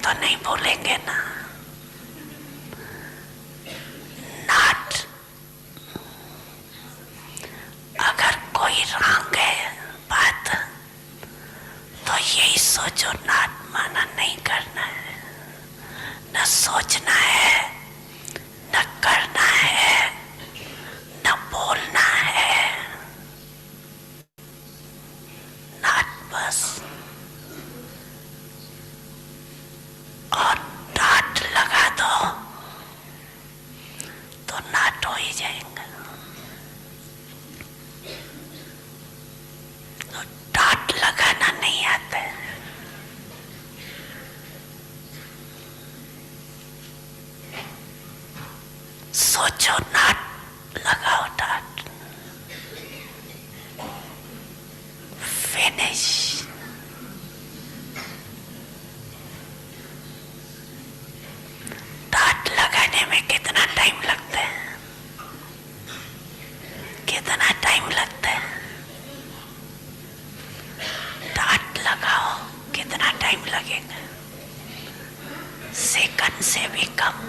तो नहीं भूलेंगे ना। नाट अगर कोई रंग है बात तो यही सोचो, नाट माना नहीं करना है, न सोचना है, न करना है, न बोलना है, नाट बस। और डांट लगा दो तो नाट हो ही जाएगा। तो डांट लगाना नहीं आता है। सोचो, नाट लगाओ, डांट फिनिश। डांट लगाने में कितना टाइम लगता है? कितना टाइम लगता है? डांट लगाओ, कितना टाइम लगेगा? सेकंड से भी कम।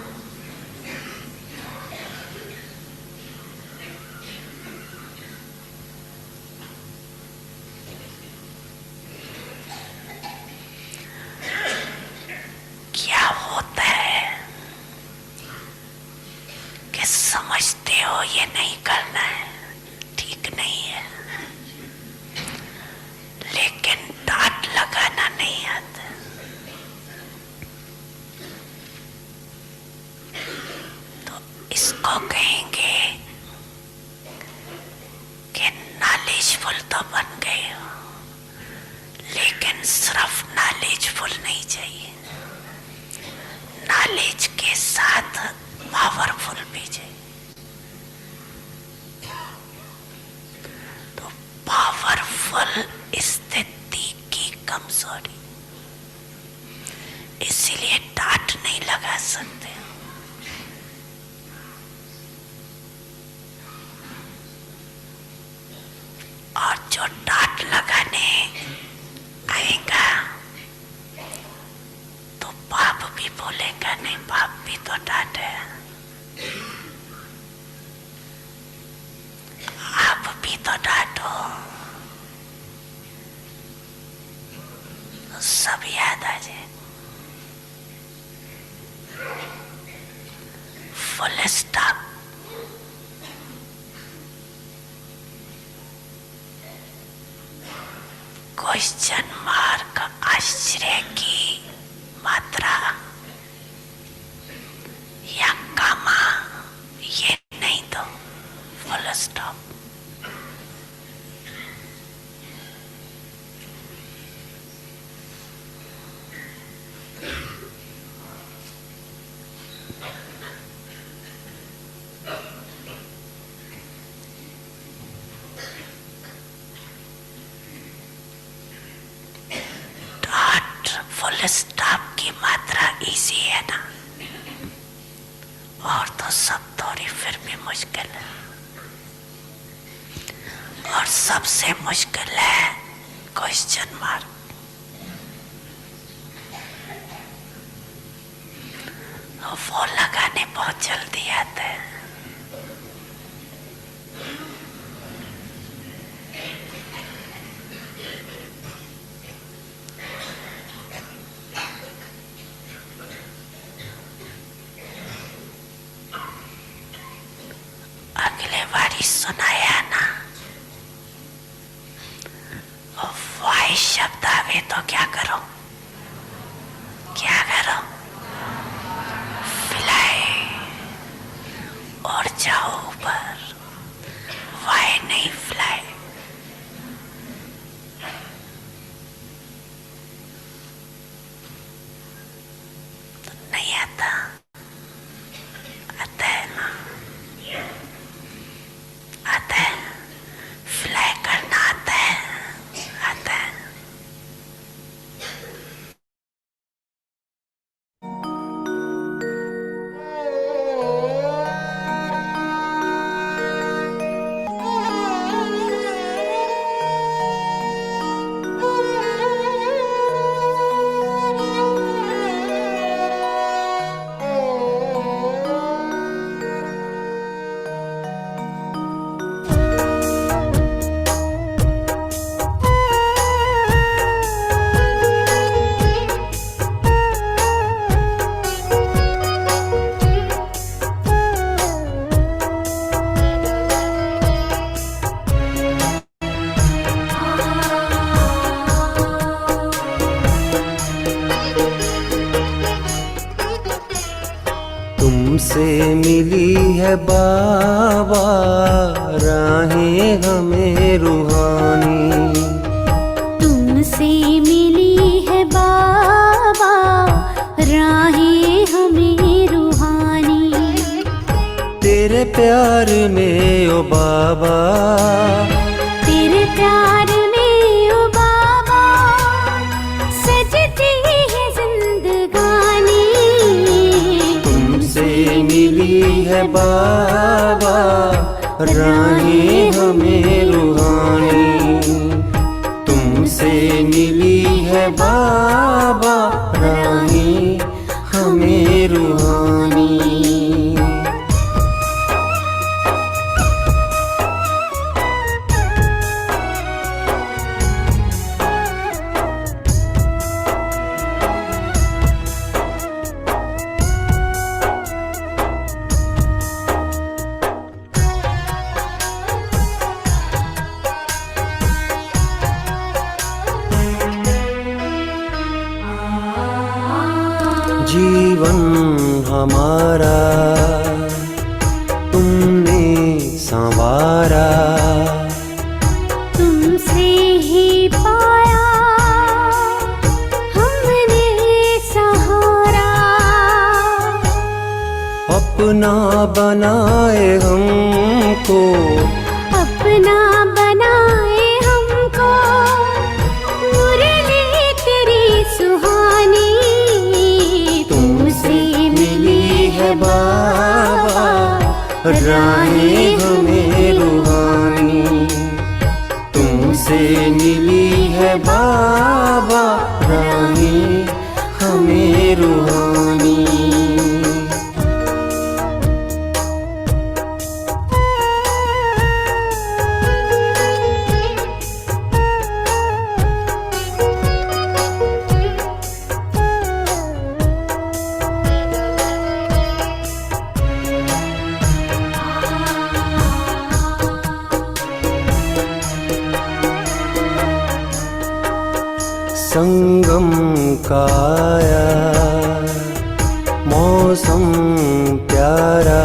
क्या होता है कि समझते हो ये नहीं करना है, ठीक नहीं है, लेकिन डांट लगाना नहीं आता। तो इसको कहेंगे कि नॉलेजफुल तो बन गए हो, लेकिन सिर्फ नॉलेजफुल नहीं चाहिए, नॉलेज के साथ पावरफुल भी चाहिए। तो पावरफुल स्थिति की कमजोरी, इसीलिए डांट नहीं लगा सकते। और जो डांट लगाने आएगा तो बाप भी बोलेगा, नहीं बाप भी तो डांट है, आप भी तो डांटो। सब याद आ जाए। Full stop. क्वेश्चन मार्क, आश्चर्य की मात्रा या कामा, ये नहीं तो फुल स्टॉप। फुल स्टॉप की मात्रा इजी है ना, और तो सब थोड़ी फिर भी मुश्किल है। और सबसे मुश्किल है क्वेश्चन मार्क। वो लगाने बहुत जल्दी आता है। अगले बारी सुनाया ना, वाई शब्द आवे तो क्या करो, क्या करो, फिलाए और जाओ ऊपर। वाई नहीं, फ्लाई। तो नहीं आता, आता है ना, आता है, फ्लाई करना आता है, आता है। तुमसे मिली है बाबा राहें हमें रूहानी। तुमसे मिली है बाबा राहें हमें रूहानी। तेरे प्यार में ओ बाबा, तेरे प्यार में ओ बाबा सजती है जिंदगानी। तुमसे मिली है बाबा राहें हमें रूहानी। तुमसे मिली है बाबा राहें हमें रूहानी। जीवन हमारा तुमने संवारा, तुमसे ही पाया हमने सहारा। अपना बनाए हमको, अपना बनाए हमको मुरली तेरी सुहानी। तुमसे मिली है बाबा राहें हमें रूहानी। तुमसे मिली है बाबा राहें हमें रूहानी। संगम का आया मौसम प्यारा,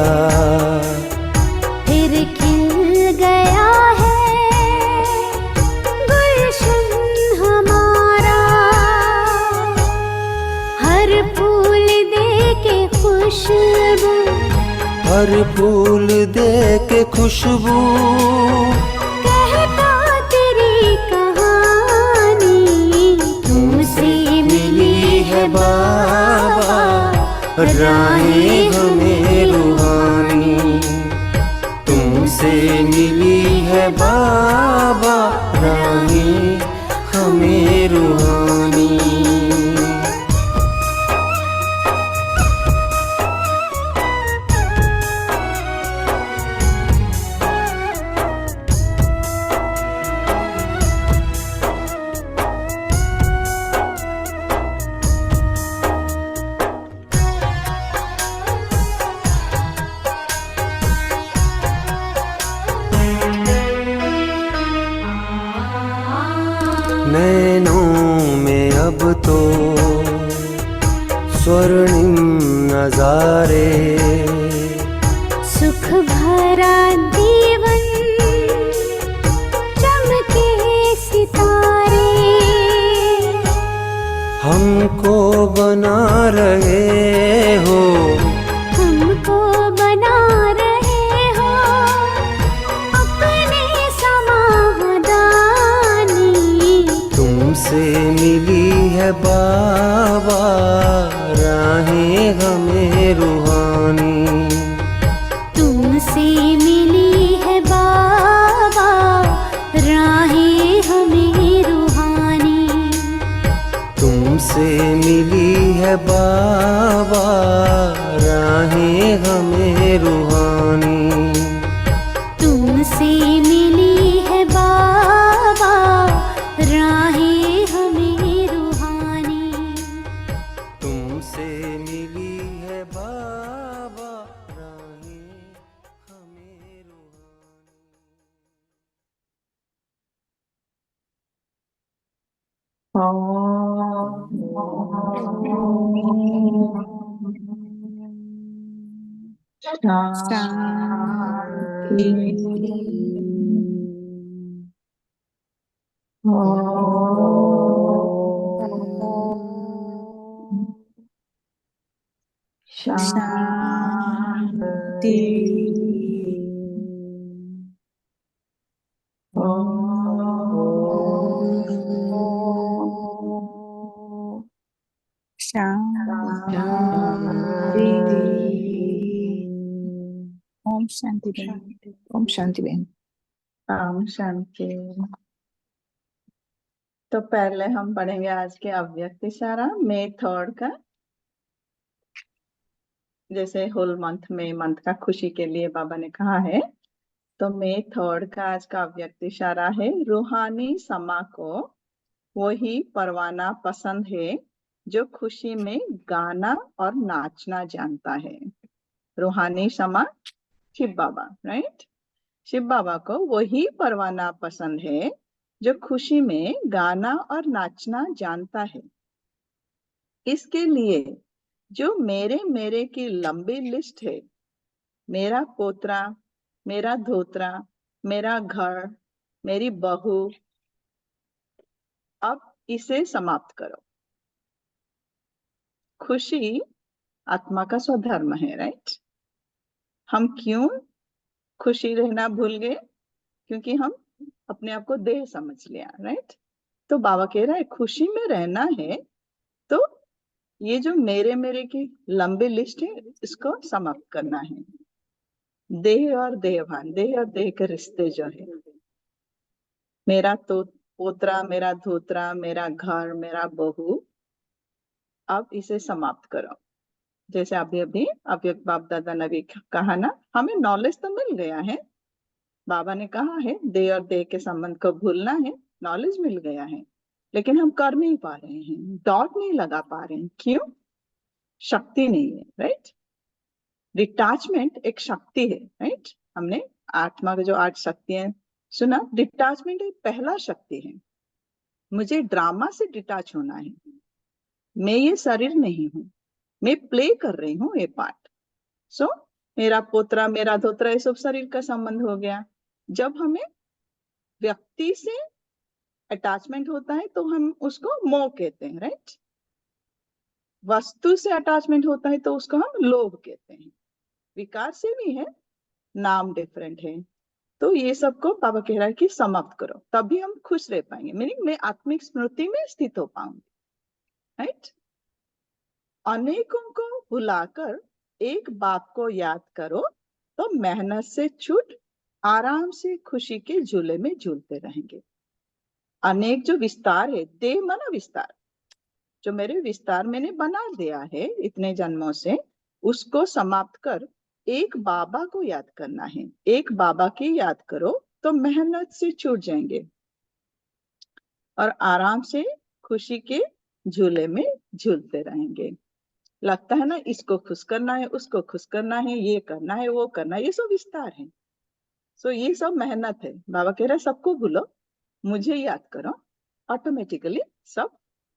फिर खिल गया है गुलशन हमारा। हर फूल दे के खुशबू, हर फूल दे के खुशबू, कहता तेरी कहानी। तुमसे मिली है बाबा राहें हमें रूहानी। तुमसे मिली है बाबा राहें हमें रूहानी। नैनों में अब तो स्वर्णिम नजारे, सुख भरा जीवन चमके सितारे। हमको बना रहे हो, हमको बना रहे हो अपने समाधानी। तुमसे मिली है बाबा राहें हमें रूहानी। तुमसे मिली है बाबा राहें हमें रूहानी। तुमसे मिली है बाबा राहें हमें रूहानी। तुमसे मिली है बाबा राहें हमें रूहानी। तुमसे मिली है बाबा राहें हमें रूहानी। शांति। ओम शांति। ओम शांति। ओम शांति बहन। ओम शांति बहन। ओम शांति। तो पहले हम पढ़ेंगे आज के अव्यक्त इशारा मई 3 का। जैसे होल मंथ का खुशी के लिए बाबा ने कहा है, तो मई 3 का आज का अव्यक्त इशारा है, रूहानी समा को वही परवाना पसंद है जो खुशी में गाना और नाचना जानता है। रूहानी समा शिव बाबा, राइट। शिव बाबा को वही परवाना पसंद है जो खुशी में गाना और नाचना जानता है। इसके लिए जो मेरे मेरे की लंबी लिस्ट है, मेरा पोतरा, मेरा धोतरा, मेरा घर, मेरी बहू, अब इसे समाप्त करो। खुशी आत्मा का स्वधर्म है, राइट। हम क्यों खुशी रहना भूल गए? क्योंकि हम अपने आप को देह समझ लिया, राइट। तो बाबा कह रहा है खुशी में रहना है तो ये जो मेरे मेरे की लंबी लिस्ट है इसको समाप्त करना है। देह और देहभान, देह और देह के रिश्ते जो है, मेरा तो पोतरा, मेरा धोतरा, मेरा घर, मेरा बहू, अब इसे समाप्त करो। जैसे अभी अभी अव्यक्त बाप दादा ने भी कहा ना, हमें नॉलेज तो मिल गया है, बाबा ने कहा है देह और देह के संबंध को भूलना है, नॉलेज मिल गया है, लेकिन हम कर नहीं पा रहे हैं, डॉट नहीं लगा पा रहे हैं। क्यों? शक्ति नहीं है, राइट। डिटैचमेंट एक शक्ति है, राइट। हमने आत्मा के जो 8 शक्तियां सुना, डिटैचमेंट एक पहला शक्ति है। मुझे ड्रामा से डिटैच होना है, मैं ये शरीर नहीं हूं, मैं प्ले कर रही हूँ ये पार्ट। सो मेरा पोतरा, मेरा धोतरा, ये सब शरीर का संबंध हो गया। जब हमें व्यक्ति से अटैचमेंट होता है तो हम उसको मोह कहते हैं, राइट। वस्तु से अटैचमेंट होता है तो उसको हम लोभ कहते हैं। विकार से भी है, नाम डिफरेंट है। तो ये सबको बाबा कह रहा है कि समाप्त करो, तभी हम खुश रह पाएंगे, मीनिंग मैं आत्मिक स्मृति में स्थित हो पाऊंगी, राइट। अनेकों को भुलाकर एक बाप को याद करो तो मेहनत से छूट आराम से खुशी के झूले में झूलते रहेंगे। अनेक जो विस्तार है, देह मना विस्तार, जो मेरे विस्तार मैंने बना दिया है इतने जन्मों से, उसको समाप्त कर एक बाबा को याद करना है। एक बाबा की याद करो तो मेहनत से छूट जाएंगे और आराम से खुशी के झूले में झूलते रहेंगे। लगता है ना इसको खुश करना है, उसको खुश करना है, ये करना है, वो करना है, ये सब विस्तार है। सो ये सब मेहनत है। बाबा कह रहा है सबको भूलो, मुझे याद करो, ऑटोमेटिकली सब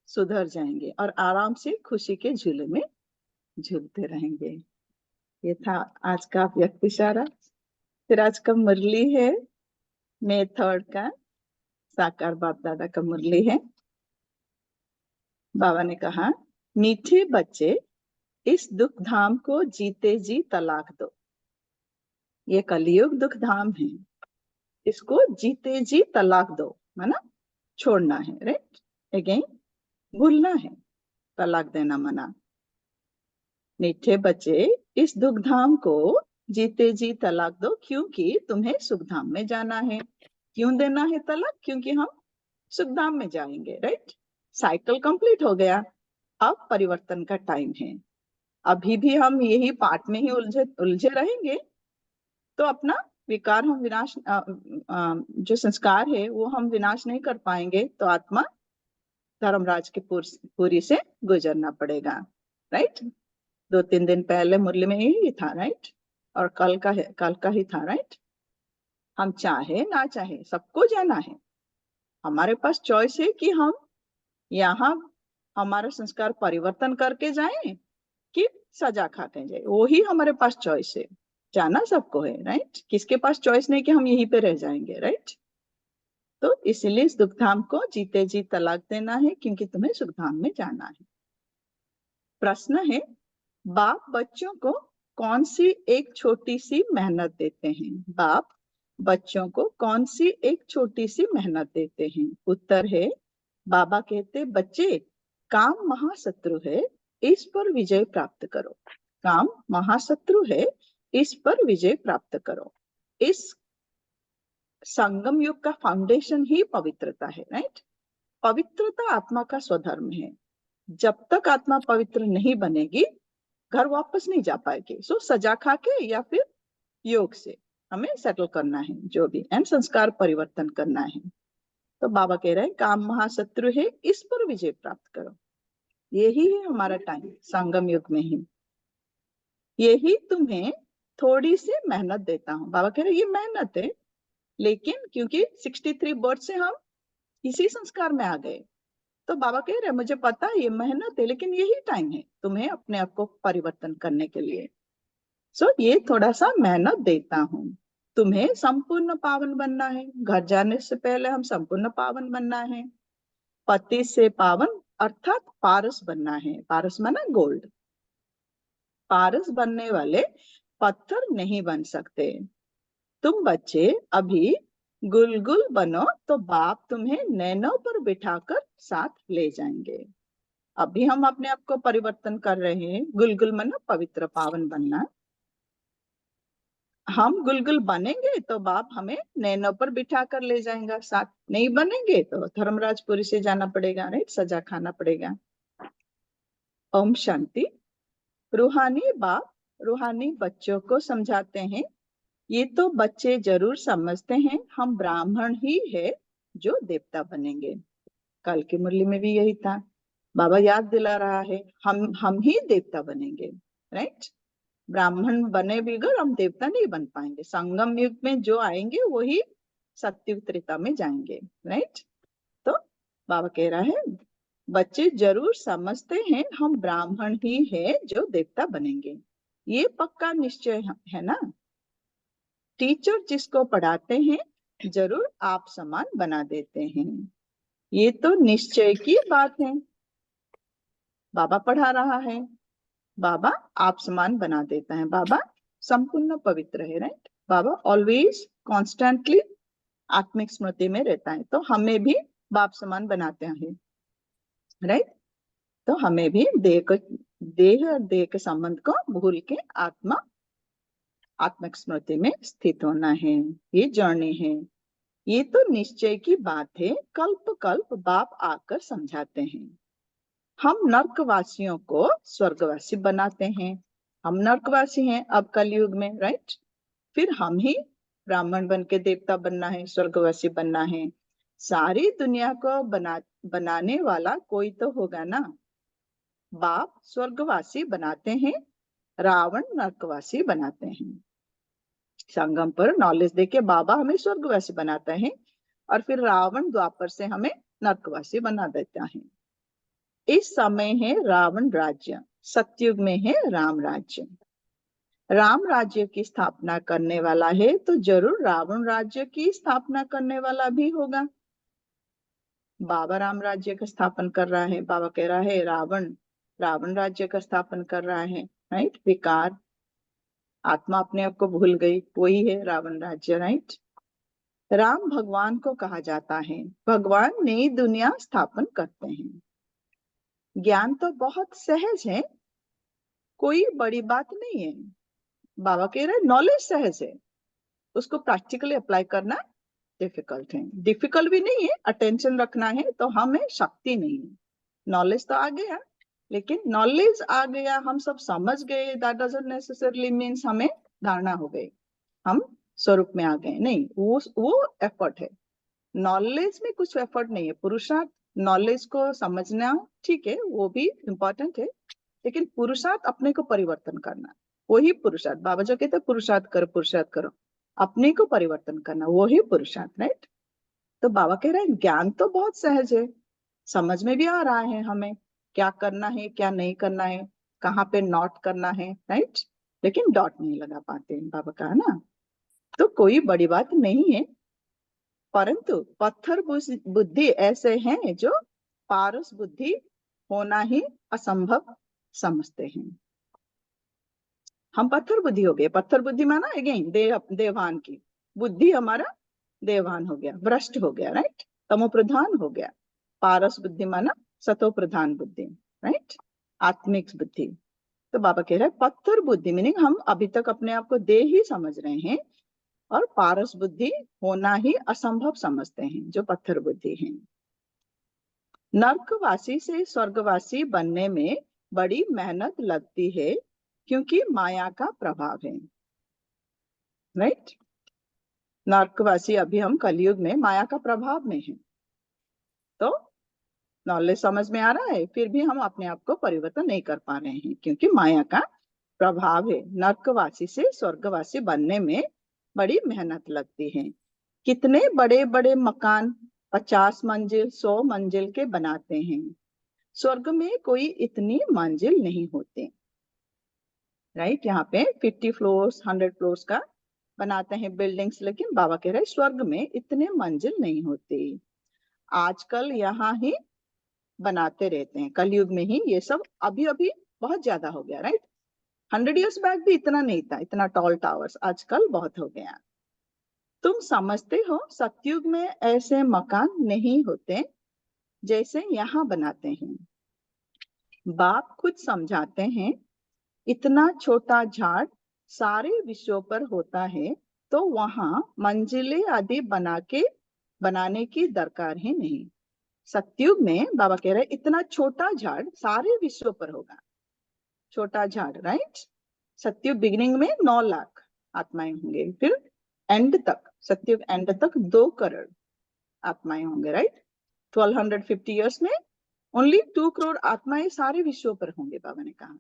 सुधर जाएंगे और आराम से खुशी के झूले में झूलते रहेंगे। ये था आज का व्यक्त इशारा। फिर आज का मुरली है मई 3 का, साकार बाप दादा का मुरली है। बाबा ने कहा, मीठे बच्चे इस दुख धाम को जीते जी तलाक दो। ये कलयुग दुख धाम है, इसको जीते जी तलाक दो, माना छोड़ना है, राइट। अगेन भूलना है, तलाक देना मना। मीठे बच्चे इस दुख धाम को जीते जी तलाक दो, क्योंकि तुम्हें सुखधाम में जाना है। क्यों देना है तलाक? क्योंकि हम सुखधाम में जाएंगे, राइट। साइकिल कंप्लीट हो गया, अब परिवर्तन का टाइम है। अभी भी हम यही पाठ में ही उलझे रहेंगे तो अपना विकार हम विनाश, जो संस्कार है वो हम विनाश नहीं कर पाएंगे, तो आत्मा धर्मराज के पूरी से गुजरना पड़ेगा, राइट। 2-3 दिन पहले मुरली में यही था, राइट। और कल का ही था, राइट। हम चाहे ना चाहे सबको जाना है। हमारे पास चॉइस है कि हम यहाँ हमारा संस्कार परिवर्तन करके जाएं कि सजा खाते जाए, वो ही हमारे पास चॉइस है। जाना सबको है, राइट? किसके पास चॉइस नहीं कि हम यहीं पे रह जाएंगे, राइट? तो इसलिए इस दुखधाम को जीते जी तलाक देना है, क्योंकि तुम्हें सुखधाम में जाना है। प्रश्न है, बाप बच्चों को कौन सी एक छोटी सी मेहनत देते हैं? बाप बच्चों को कौन सी एक छोटी सी मेहनत देते हैं? उत्तर है, बाबा कहते, बच्चे काम महाशत्रु है, इस पर विजय प्राप्त करो। काम महाशत्रु है, इस पर विजय प्राप्त करो। इस संगम युग का फाउंडेशन ही पवित्रता है, राइट? पवित्रता आत्मा का स्वधर्म है। जब तक आत्मा पवित्र नहीं बनेगी, घर वापस नहीं जा पाएगी। सो सजा खा के या फिर योग से हमें सेटल करना है, जो भी एंड संस्कार परिवर्तन करना है। तो बाबा कह रहे हैं, काम महाशत्रु है, इस पर विजय प्राप्त करो। यही है हमारा टाइम, संगम युग में ही। यही तुम्हें थोड़ी सी मेहनत देता हूँ। बाबा कह रहे ये मेहनत है, लेकिन क्योंकि 63 बर्थ से हम इसी संस्कार में आ गए, तो बाबा कह रहे मुझे पता है ये मेहनत है, लेकिन यही टाइम है तुम्हें अपने आप को परिवर्तन करने के लिए। सो ये थोड़ा सा मेहनत देता हूँ। तुम्हें संपूर्ण पावन बनना है। घर जाने से पहले हम संपूर्ण पावन बनना है। पति से पावन अर्थात पारस बनना है। पारस माना गोल्ड। पारस बनने वाले पत्थर नहीं बन सकते। तुम बच्चे अभी गुलगुल बनो तो बाप तुम्हें नैनों पर बिठाकर साथ ले जाएंगे। अभी हम अपने आप को परिवर्तन कर रहे हैं। गुलगुल माना पवित्र पावन बनना। हम गुलगुल बनेंगे तो बाप हमें नैनों पर बिठा कर ले जाएगा साथ। नहीं बनेंगे तो धर्मराजपुरी से जाना पड़ेगा, राइट? सजा खाना पड़ेगा। ओम शांति। रूहानी बाप रूहानी बच्चों को समझाते हैं, ये तो बच्चे जरूर समझते हैं हम ब्राह्मण ही है जो देवता बनेंगे। कल की मुरली में भी यही था। बाबा याद दिला रहा है, हम ही देवता बनेंगे, राइट? ब्राह्मण बने बिगर हम देवता नहीं बन पाएंगे। संगम युग में जो आएंगे वही सत्युग त्रेता में जाएंगे, राइट? तो बाबा कह रहा है, बच्चे जरूर समझते हैं हम ब्राह्मण ही है जो देवता बनेंगे। ये पक्का निश्चय है ना। टीचर जिसको पढ़ाते हैं जरूर आप समान बना देते हैं। ये तो निश्चय की बात है। बाबा पढ़ा रहा है, बाबा आप समान बना देता है। बाबा संपूर्ण पवित्र है, राइट? बाबा ऑलवेज कॉन्स्टेंटली आत्मिक स्मृति में रहता है, तो हमें भी बाप समान बनाते हैं, राइट? तो हमें भी देह और देह के संबंध को भूल के आत्मिक स्मृति में स्थित होना है। ये जर्नी है। ये तो निश्चय की बात है। कल्प कल्प बाप आकर समझाते हैं। हम नर्कवासियों को स्वर्गवासी बनाते हैं। हम नर्कवासी हैं अब कलयुग में, राइट? फिर हम ही ब्राह्मण बन के देवता बनना है, स्वर्गवासी बनना है। सारी दुनिया को बनाने वाला कोई तो होगा ना। बाप स्वर्गवासी बनाते हैं, रावण नर्कवासी बनाते हैं। संगम पर नॉलेज देके बाबा हमें स्वर्गवासी बनाता है, और फिर रावण द्वापर से हमें नर्कवासी बना देता है। इस समय है रावण राज्य, सतयुग में है राम राज्य। राम राज्य की स्थापना करने वाला है तो जरूर रावण राज्य की स्थापना करने वाला भी होगा। बाबा राम राज्य का स्थापन कर रहा है। बाबा कह रहा है रावण राज्य का स्थापन कर रहा है, राइट? विकार आत्मा अपने आप को भूल गई, वही है रावण राज्य, राइट? राम भगवान को कहा जाता है। भगवान नई दुनिया स्थापन करते हैं। ज्ञान तो बहुत सहज है, कोई बड़ी बात नहीं है। बाबा कह रहे नॉलेज सहज है, उसको प्रैक्टिकली अप्लाई करना डिफिकल्ट है। डिफिकल्ट भी नहीं है, अटेंशन रखना है, तो हमें शक्ति नहीं है। नॉलेज तो आ गया, लेकिन नॉलेज आ गया, हम सब समझ गए, दैट डजंट नेसेसरली मीन्स हमें धारणा हो गई, हम स्वरूप में आ गए। नहीं, वो एफर्ट है। नॉलेज में कुछ एफर्ट नहीं है। पुरुषार्थ, नॉलेज को समझना ठीक है, वो भी इम्पोर्टेंट है, लेकिन पुरुषार्थ अपने को परिवर्तन करना, वही पुरुषार्थ। बाबा जो कहते पुरुषार्थ करो, अपने को परिवर्तन करना, वही पुरुषार्थ, राइट? तो बाबा कह रहे हैं ज्ञान तो बहुत सहज है, समझ में भी आ रहा है हमें क्या करना है क्या नहीं करना है। कहाँ पे नॉट करना है, राइट, लेकिन डॉट नहीं लगा पाते, बाबा कहा ना। तो कोई बड़ी बात नहीं है, परंतु पत्थर बुद्धि ऐसे हैं जो पारस बुद्धि होना ही असंभव समझते हैं। हम पत्थर बुद्धि हो गए। पत्थर बुद्धि माना अगेन देवान की बुद्धि, हमारा देवान हो गया, भ्रष्ट हो गया, राइट, तमो प्रधान हो गया। पारस बुद्धि माना सतो प्रधान बुद्धि, राइट, आत्मिक बुद्धि। तो बाबा कह रहे हैं पत्थर बुद्धि मीनिंग हम अभी तक अपने आप को देह ही समझ रहे हैं और पारस बुद्धि होना ही असंभव समझते हैं, जो पत्थर बुद्धि है। नर्कवासी से स्वर्गवासी बनने में बड़ी मेहनत लगती है क्योंकि माया का प्रभाव है, राइट। नर्कवासी अभी हम कलयुग में माया का प्रभाव में हैं। तो नॉलेज समझ में आ रहा है, फिर भी हम अपने आप को परिवर्तन नहीं कर पा रहे हैं क्योंकि माया का प्रभाव है। नर्कवासी से स्वर्गवासी बनने में बड़ी मेहनत लगती है। कितने बड़े बड़े मकान 50 मंजिल 100 मंजिल के बनाते हैं, स्वर्ग में कोई इतनी मंजिल नहीं होते, राइट। यहाँ पे 50 फ्लोर्स 100 फ्लोर्स का बनाते हैं बिल्डिंग्स, लेकिन बाबा कह रहे हैं स्वर्ग में इतने मंजिल नहीं होते। आजकल यहाँ ही बनाते रहते हैं, कलयुग में ही ये सब अभी अभी बहुत ज्यादा हो गया, राइट। 100 इयर्स बैक भी इतना नहीं था, इतना टॉल टावर्स, आजकल बहुत हो गया। तुम समझते हो सतयुग में ऐसे मकान नहीं होते जैसे यहाँ बनाते हैं। बाप खुद समझाते हैं इतना छोटा झाड़ सारे विश्वों पर होता है तो वहां मंजिलें आदि बनाने की दरकार ही नहीं। सतयुग में बाबा कह रहे इतना छोटा झाड़ सारे विश्वों पर होगा, छोटा झाड़, राइट। सतयुग बिगिनिंग में 9 लाख आत्माएं होंगे, फिर एंड तक, सतयुग एंड तक 2 करोड़ आत्माएं होंगे, राइट। 1250 इयर्स में ओनली 2 करोड़ आत्माएं सारे विश्व पर होंगे, बाबा ने कहा।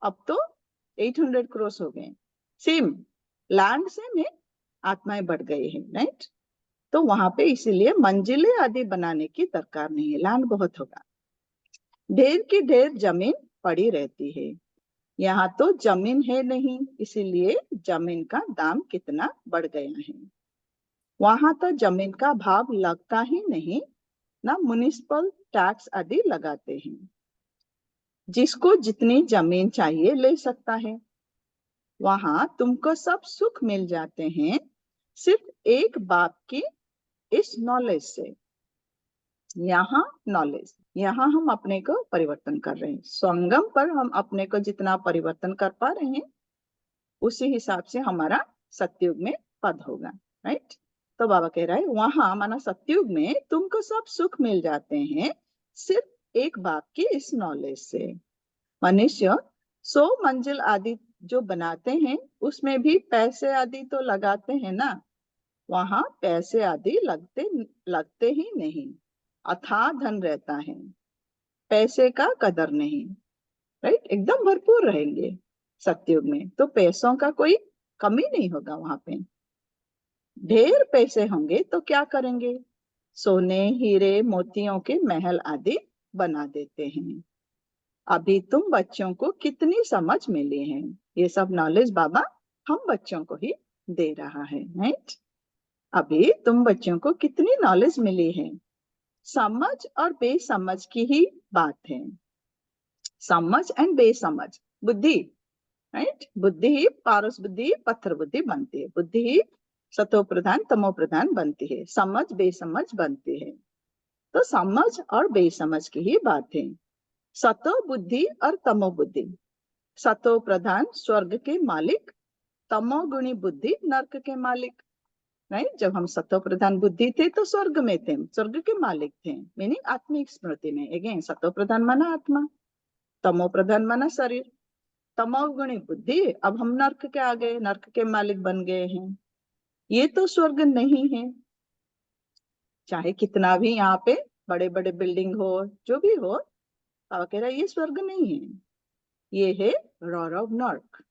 अब तो 800 करोड़ हो गए। सेम लैंड से आत्माएं बढ़ गए हैं, राइट। तो वहां पे इसीलिए मंजिलें आदि बनाने की दरकार नहीं है, लैंड बहुत होगा। ढेर की ढेर जमीन पड़ी रहती है, यहाँ तो जमीन है नहीं, इसीलिए जमीन का दाम कितना बढ़ गया है। वहां तो जमीन का भाव लगता ही नहीं, ना म्युनिसिपल टैक्स आदि लगाते हैं। जिसको जितनी जमीन चाहिए ले सकता है। वहां तुमको सब सुख मिल जाते हैं सिर्फ एक बाप की इस नॉलेज से। यहाँ नॉलेज, यहाँ हम अपने को परिवर्तन कर रहे हैं। संगम पर हम अपने को जितना परिवर्तन कर पा रहे हैं उसी हिसाब से हमारा सतयुग में पद होगा, राइट। तो बाबा कह रहा है वहां माना सतयुग में तुमको सब सुख मिल जाते हैं सिर्फ एक बाप की इस नॉलेज से। मनुष्य 100 मंजिल आदि जो बनाते हैं उसमें भी पैसे आदि तो लगाते हैं ना, वहां पैसे आदि लगते ही नहीं। अथाह धन रहता है, पैसे का कदर नहीं, राइट। एकदम भरपूर रहेंगे सतयुग में, तो पैसों का कोई कमी नहीं होगा। वहां पे ढेर पैसे होंगे तो क्या करेंगे, सोने हीरे मोतियों के महल आदि बना देते हैं। अभी तुम बच्चों को कितनी समझ मिली है, ये सब नॉलेज बाबा हम बच्चों को ही दे रहा है, राइट। अभी तुम बच्चों को कितनी नॉलेज मिली है, समझ और बेसमझ की ही बात है। समझ एंड बेसमझ बुद्धि, राइट। बुद्धि ही पारस बुद्धि पत्थर बुद्धि बनती है, बुद्धि ही सतो प्रधान तमो प्रधान बनती है, समझ बेसमझ बनती है। तो समझ और बेसमझ की ही बात है। सतो बुद्धि और तमो बुद्धि, सतो प्रधान स्वर्ग के मालिक, तमोगुणी बुद्धि नर्क के मालिक, राइट। जब हम सतो प्रधान बुद्धि थे तो स्वर्ग में थे, स्वर्ग के मालिक थे, मीनिंग आत्मिक स्मृति में। अगेन सतो प्रधान माना आत्मा, तमो प्रधान माना शरीर, तमोगुणी बुद्धि, अब हम नर्क के आ गए, नर्क के मालिक बन गए हैं। ये तो स्वर्ग नहीं है, चाहे कितना भी यहाँ पे बड़े बड़े बिल्डिंग हो जो भी हो, बाबा कह रहा है ये स्वर्ग नहीं है, ये है रौरव नर्क।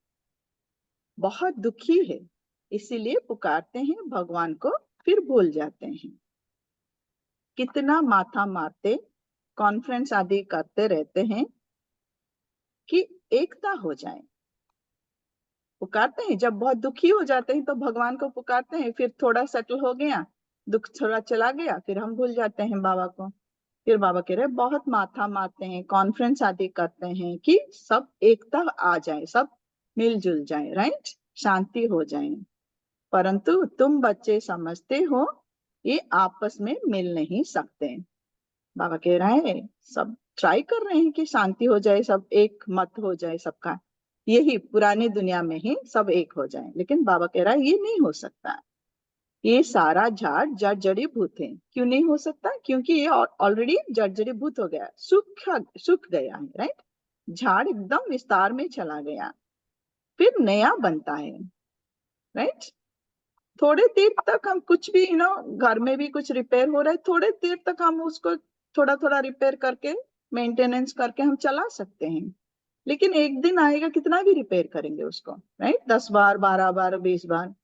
बहुत दुखी है, इसीलिए पुकारते हैं भगवान को फिर भूल जाते हैं। कितना माथा मारते कॉन्फ्रेंस आदि करते रहते हैं कि एकता हो जाए। पुकारते हैं जब बहुत दुखी हो जाते हैं तो भगवान को पुकारते हैं, फिर थोड़ा सेटल हो गया, दुख थोड़ा चला गया, फिर हम भूल जाते हैं बाबा को। फिर बाबा कह रहे बहुत माथा मारते हैं, कॉन्फ्रेंस आदि करते हैं कि सब एकता आ जाए, सब मिलजुल जाए, राइट, शांति हो जाए। परंतु तुम बच्चे समझते हो ये आपस में मिल नहीं सकते। बाबा कह रहा है सब ट्राई कर रहे हैं कि शांति हो जाए, सब एक मत हो जाए सबका, यही पुरानी दुनिया में ही सब एक हो जाए, लेकिन बाबा कह रहा है ये नहीं हो सकता। ये सारा झाड़ जड़ी भूत है। क्यों नहीं हो सकता? क्योंकि ये ऑलरेडी जड़ी भूत हो गया, सूख गया है, राइट। झाड़ एकदम विस्तार में चला गया, फिर नया बनता है, राइट। थोड़े देर तक हम कुछ भी घर में भी कुछ रिपेयर हो रहा है, थोड़े देर तक हम उसको थोड़ा थोड़ा रिपेयर करके मेंटेनेंस करके हम चला सकते हैं, लेकिन एक दिन आएगा कितना भी रिपेयर करेंगे उसको, राइट, 10 बार 12 बार 20 बार,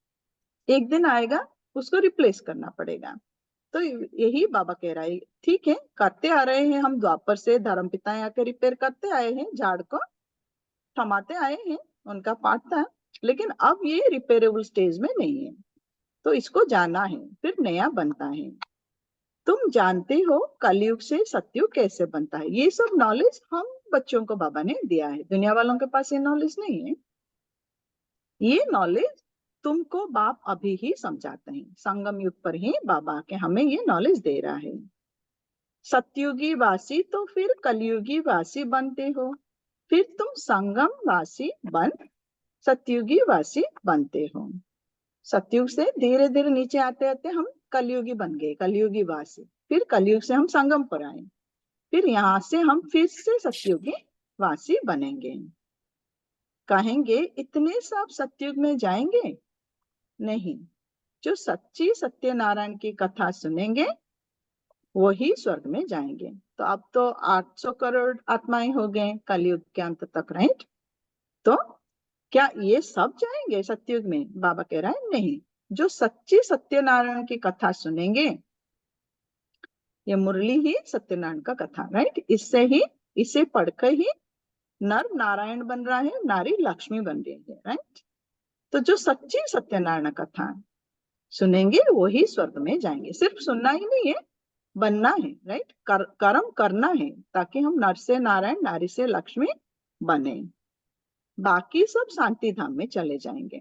एक दिन आएगा उसको रिप्लेस करना पड़ेगा। तो यही बाबा कह रहा है, ठीक है करते आ रहे हैं हम, द्वापर से धर्मपिता आके रिपेयर करते आए हैं, झाड़ को थमाते आए हैं, उनका पार्ट था, लेकिन अब ये रिपेयरेबल स्टेज में नहीं है, तो इसको जाना है, फिर नया बनता है। तुम जानते हो कलयुग से सतयुग कैसे बनता है, ये सब नॉलेज हम बच्चों को बाबा ने दिया है, दुनिया वालों के पास ये नॉलेज नहीं है। ये नॉलेज तुमको बाप अभी ही समझाते हैं, संगम युग पर ही बाबा के हमें ये नॉलेज दे रहा है। सतयुगी वासी तो फिर कलयुगी वासी बनते हो, फिर तुम संगम वासी बन सतयुगी वासी बनते हो। सतयुग से धीरे धीरे नीचे आते आते हम कलयुगी बन गए, कलयुगी वासी, फिर कलयुग से हम संगम पर आए, फिर यहाँ से हम फिर से सतयुगी वासी बनेंगे। कहेंगे इतने सब सतयुग में जाएंगे? नहीं, जो सच्ची सत्यनारायण की कथा सुनेंगे वही स्वर्ग में जाएंगे। तो अब तो 800 करोड़ आत्माएं हो गए कलयुग के अंत तक, राइट। तो क्या ये सब जाएंगे सतयुग में? बाबा कह रहा है नहीं, जो सच्ची सत्यनारायण की कथा सुनेंगे, ये मुरली ही सत्यनारायण का कथा, राइट, इसे पढ़कर ही नर नारायण बन रहा है, नारी लक्ष्मी बन रही है, राइट। तो जो सच्ची सत्यनारायण कथा सुनेंगे वही स्वर्ग में जाएंगे। सिर्फ सुनना ही नहीं है, बनना है, राइट, कर्म करना है, ताकि हम नर से नारायण नारी से लक्ष्मी बने। बाकी सब शांति धाम में चले जाएंगे।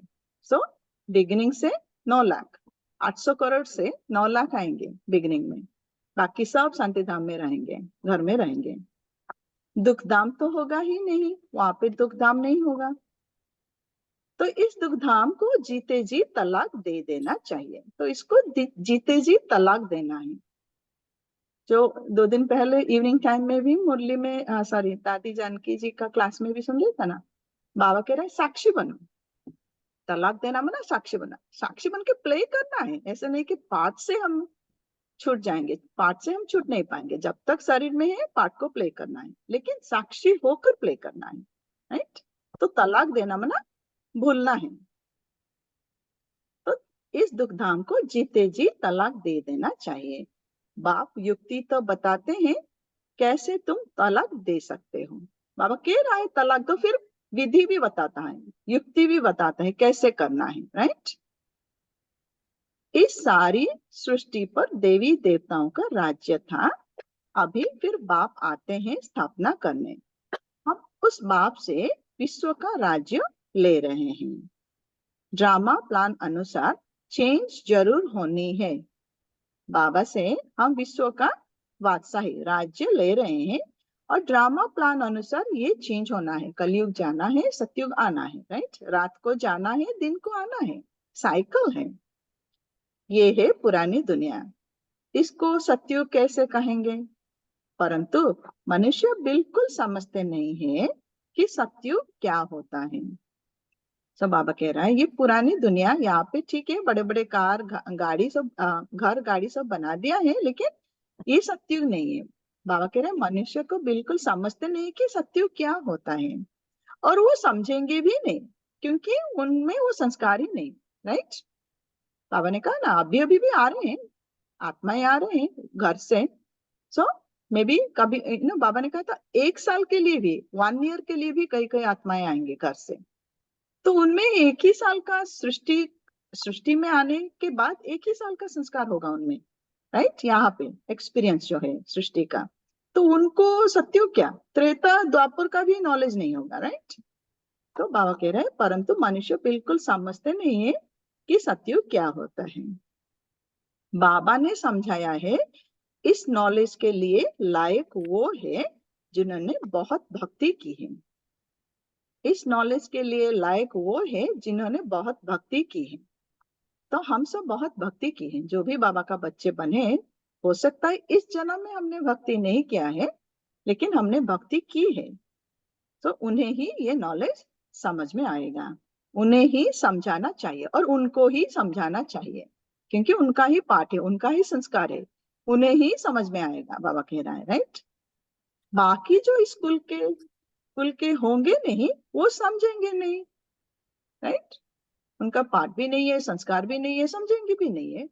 सो बिगिनिंग से 9 लाख, 800 करोड़ से 9 लाख आएंगे बिगिनिंग में, बाकी सब शांति धाम में रहेंगे, घर में रहेंगे। दुख धाम तो होगा ही नहीं, वहां पे दुख धाम नहीं होगा। तो इस दुख धाम को जीते जी तलाक दे देना चाहिए। तो इसको जीते जी तलाक देना है। जो 2 दिन पहले इवनिंग टाइम में भी मुरली में सॉरी दादी जानकी जी का क्लास में भी सुन लिया था ना, बाबा कह रहे हैं साक्षी बनो। तलाक देना मना साक्षी बना, साक्षी बन के प्ले करना है। ऐसे नहीं कि पाठ से हम छूट जाएंगे, पाठ से हम छूट नहीं पाएंगे, जब तक शरीर में है पाठ को प्ले करना है, लेकिन साक्षी होकर प्ले करना है, राइट। तो तलाक देना मना भूलना है। तो इस दुख धाम को जीते जी तलाक दे देना चाहिए। बाप युक्ति तो बताते हैं कैसे तुम तलाक दे सकते हो। बाबा कह रहा है तलाक, तो फिर विधि भी बताता है, युक्ति भी बताता है कैसे करना है, राइट। इस सारी सृष्टि पर देवी देवताओं का राज्य था, अभी फिर बाप आते हैं स्थापना करने। हम उस बाप से विश्व का राज्य ले रहे हैं। ड्रामा प्लान अनुसार चेंज जरूर होनी है। बाबा से हम विश्व का बादशाही राज्य ले रहे हैं, और ड्रामा प्लान अनुसार ये चेंज होना है। कलयुग जाना है, सतयुग आना है, राइट। रात को जाना है, दिन को आना है, साइकिल है। ये है पुरानी दुनिया, इसको सतयुग कैसे कहेंगे? परंतु मनुष्य बिल्कुल समझते नहीं है कि सतयुग क्या होता है। सब बाबा कह रहा है ये पुरानी दुनिया, यहाँ पे ठीक है बड़े बड़े कार गाड़ी सब घर गाड़ी सब बना दिया है, लेकिन ये सतयुग नहीं है। बाबा कह रहे हैं मनुष्य को बिल्कुल समझते नहीं कि सतयुग क्या होता है, और वो समझेंगे भी नहीं क्योंकि उनमें वो संस्कार ही नहीं, राइट। बाबा ने कहा ना अभी अभी भी आ रहे हैं, आत्माएं आ रहे हैं घर से। सो मे बी कभी बाबा ने कहा था 1 साल के लिए भी, 1 ईयर के लिए भी कई कई आत्माएं आएंगे घर से, तो उनमें 1 ही साल का सृष्टि में आने के बाद 1 ही साल का संस्कार होगा उनमें, राइट। यहाँ पे एक्सपीरियंस जो है सृष्टि का, तो उनको सत्युग क्या, त्रेता द्वापर का भी नॉलेज नहीं होगा, राइट। तो बाबा कह रहे हैं परंतु मनुष्य बिल्कुल समझते नहीं है कि सत्युग क्या होता है। बाबा ने समझाया है इस नॉलेज के लिए लायक वो है जिन्होंने बहुत भक्ति की है। इस नॉलेज के लिए लायक वो है जिन्होंने बहुत भक्ति की है। तो हम सब बहुत भक्ति की है, जो भी बाबा का बच्चे बने, हो सकता है इस जन्म में हमने भक्ति नहीं किया है, लेकिन हमने भक्ति की है, तो उन्हें ही ये नॉलेज समझ में आएगा, उन्हें ही समझाना चाहिए और उनको ही समझाना चाहिए, क्योंकि उनका ही पाठ है, उनका ही संस्कार है, उन्हें ही समझ में आएगा, बाबा कह रहा है, राइट। बाकी जो इस कुल के होंगे नहीं, वो समझेंगे नहीं, राइट। उनका पाठ भी नहीं है, संस्कार भी नहीं है, समझेंगे भी नहीं है,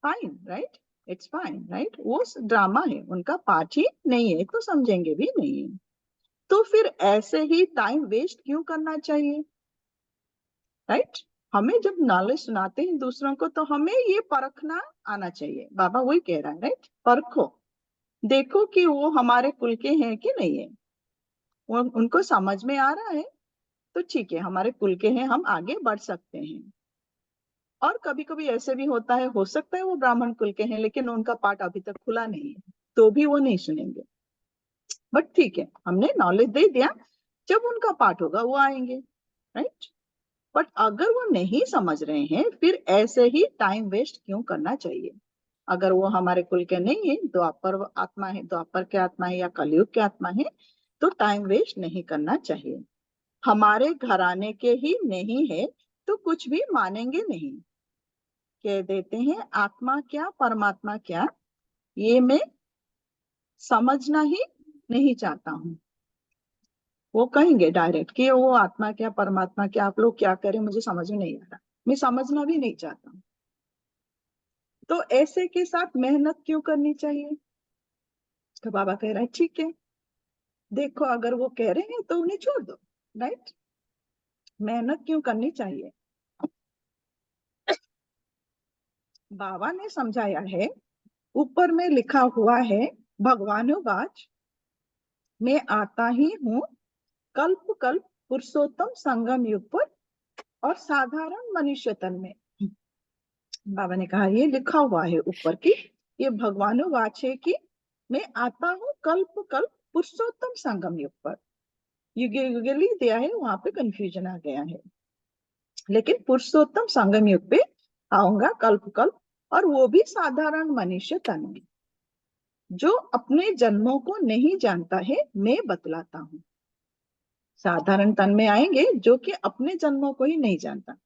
fine, right, it's fine, right. वो ड्रामा है, उनका पाठ ही नहीं है, तो समझेंगे भी नहीं है। तो फिर ऐसे ही टाइम वेस्ट क्यों करना चाहिए, राइट। हमें जब नॉलेज सुनाते हैं दूसरों को, तो हमें ये परखना आना चाहिए, बाबा वही कह रहा है, राइट। परखो, देखो कि वो हमारे कुल के हैं कि नहीं है, वो उनको समझ में आ रहा है तो ठीक है, हमारे कुल के हैं, हम आगे बढ़ सकते हैं। और कभी कभी ऐसे भी होता है, हो सकता है वो ब्राह्मण कुल के हैं लेकिन उनका पाठ अभी तक खुला नहीं है, तो भी वो नहीं सुनेंगे, बट ठीक है, हमने नॉलेज दे दिया, जब उनका पाठ होगा वो आएंगे, राइट। बट अगर वो नहीं समझ रहे हैं, फिर ऐसे ही टाइम वेस्ट क्यों करना चाहिए। अगर वो हमारे कुल के नहीं है, द्वापर आत्मा है, द्वापर के आत्मा है या कलयुग के आत्मा है, तो टाइम वेस्ट नहीं करना चाहिए। हमारे घराने के ही नहीं है तो कुछ भी मानेंगे नहीं, कह देते हैं आत्मा क्या परमात्मा क्या, ये मैं समझना ही नहीं चाहता हूँ। वो कहेंगे डायरेक्ट कि वो आत्मा क्या परमात्मा क्या, आप लोग क्या करें मुझे समझ में नहीं आ रहा, मैं समझना भी नहीं चाहता हूँ। तो ऐसे के साथ मेहनत क्यों करनी चाहिए। तो बाबा कह रहा है ठीक है, देखो अगर वो कह रहे हैं तो उन्हें छोड़ दो, राइट। मेहनत क्यों करनी चाहिए। बाबा ने समझाया है, ऊपर में लिखा हुआ है, भगवानुवाच, मैं आता ही हूँ कल्प कल्प पुरुषोत्तम संगम युग पर और साधारण मनुष्य तन में। बाबा ने कहा ये लिखा हुआ है ऊपर की, ये भगवानुवाच है कि मैं आता हूँ कल्प कल्प पुरुषोत्तम संगम युग पर। युगली दिया है, वहां पे कंफ्यूजन आ गया है, लेकिन पुरुषोत्तम संगम युग पे आऊंगा कल्प कल्प, और वो भी साधारण मनुष्य तन में, जो अपने जन्मों को नहीं जानता है, मैं बतलाता हूँ। साधारण तन में आएंगे जो कि अपने जन्मों को ही नहीं जानता,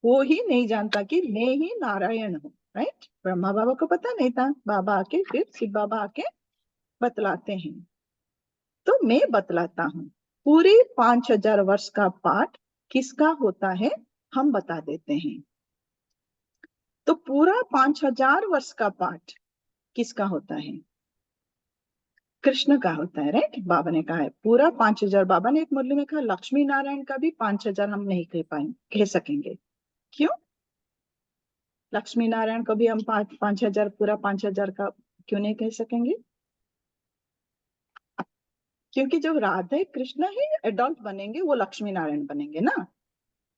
वो ही नहीं जानता कि मैं ही नारायण हूँ, राइट। ब्रह्मा बाबा को पता नहीं था, बाबा आके फिर शिव बाबा आके बतलाते हैं, तो मैं बतलाता हूँ। पूरे 5000 वर्ष का पाठ किसका होता है, हम बता देते हैं। तो पूरा 5000 वर्ष का पाठ किसका होता है, कृष्ण का होता है, राइट। बाबा ने कहा है पूरा 5000, बाबा ने एक मुरली में कहा लक्ष्मी नारायण का भी 5000 हम नहीं कह सकेंगे। क्यों, लक्ष्मी नारायण को भी हम 5000 पूरा 5000 का क्यों नहीं कह सकेंगे, क्योंकि जब राधे कृष्ण ही एडल्ट बनेंगे वो लक्ष्मी नारायण बनेंगे ना।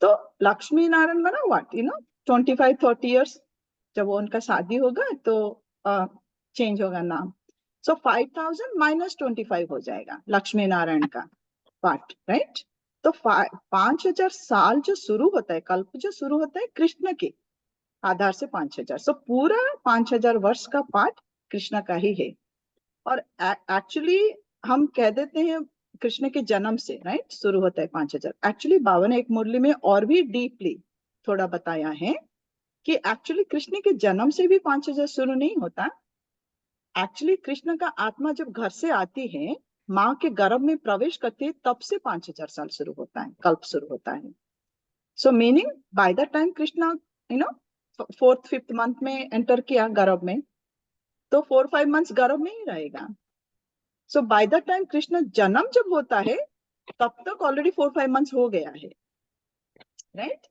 तो लक्ष्मी नारायण बना व्हाट 25-30 ईयर्स, जब वो उनका शादी होगा तो चेंज होगा नाम। सो 5000 माइनस 25 हो जाएगा लक्ष्मी नारायण का पार्ट, राइट। तो 5000 साल जो शुरू होता है, कल्प जो शुरू होता है कृष्ण के आधार से 5000, सो पूरा 5000 वर्ष का पार्ट कृष्ण का ही है। और एक्चुअली हम कह देते हैं कृष्ण के जन्म से, राइट, शुरू होता है 5000। एक्चुअली बाबा ने एक मुरली में और भी डीपली थोड़ा बताया है कि एक्चुअली कृष्ण के जन्म से भी 5000 शुरू नहीं होता। एक्चुअली कृष्ण का आत्मा जब घर से आती है, माँ के गर्भ में प्रवेश करती है, तब से 5000 साल शुरू होता है, कल्प शुरू होता है। सो meaning by the time Krishna 4th 5th month में एंटर किया गर्भ में, तो 4-5 मंथ्स गर्भ में ही रहेगा। सो बाय द टाइम कृष्ण जन्म जब होता है तब तक ऑलरेडी 4-5 मंथ्स हो गया है, राइट।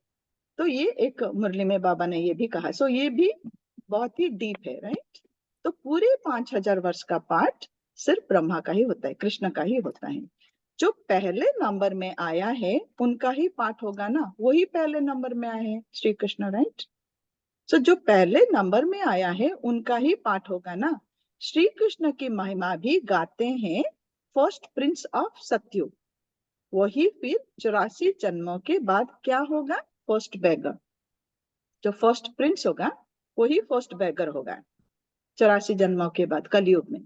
तो ये एक मुरली में बाबा ने ये भी कहा। सो ये भी बहुत ही डीप है, राइट। तो पूरे 5000 वर्ष का पाठ सिर्फ ब्रह्मा का ही होता है, कृष्ण का ही होता है। जो पहले नंबर में आया है उनका ही पाठ होगा ना, वही पहले नंबर में आए हैं श्री कृष्ण, राइट। सो जो पहले नंबर में आया है उनका ही पाठ होगा ना। श्री कृष्ण की महिमा भी गाते हैं फर्स्ट प्रिंस ऑफ सत्युग, वही फिर 84 जन्मों के बाद क्या होगा, फर्स्ट बैगर। जो फर्स्ट प्रिंस होगा वही फर्स्ट बैगर होगा 84 जन्मों के बाद कलयुग में।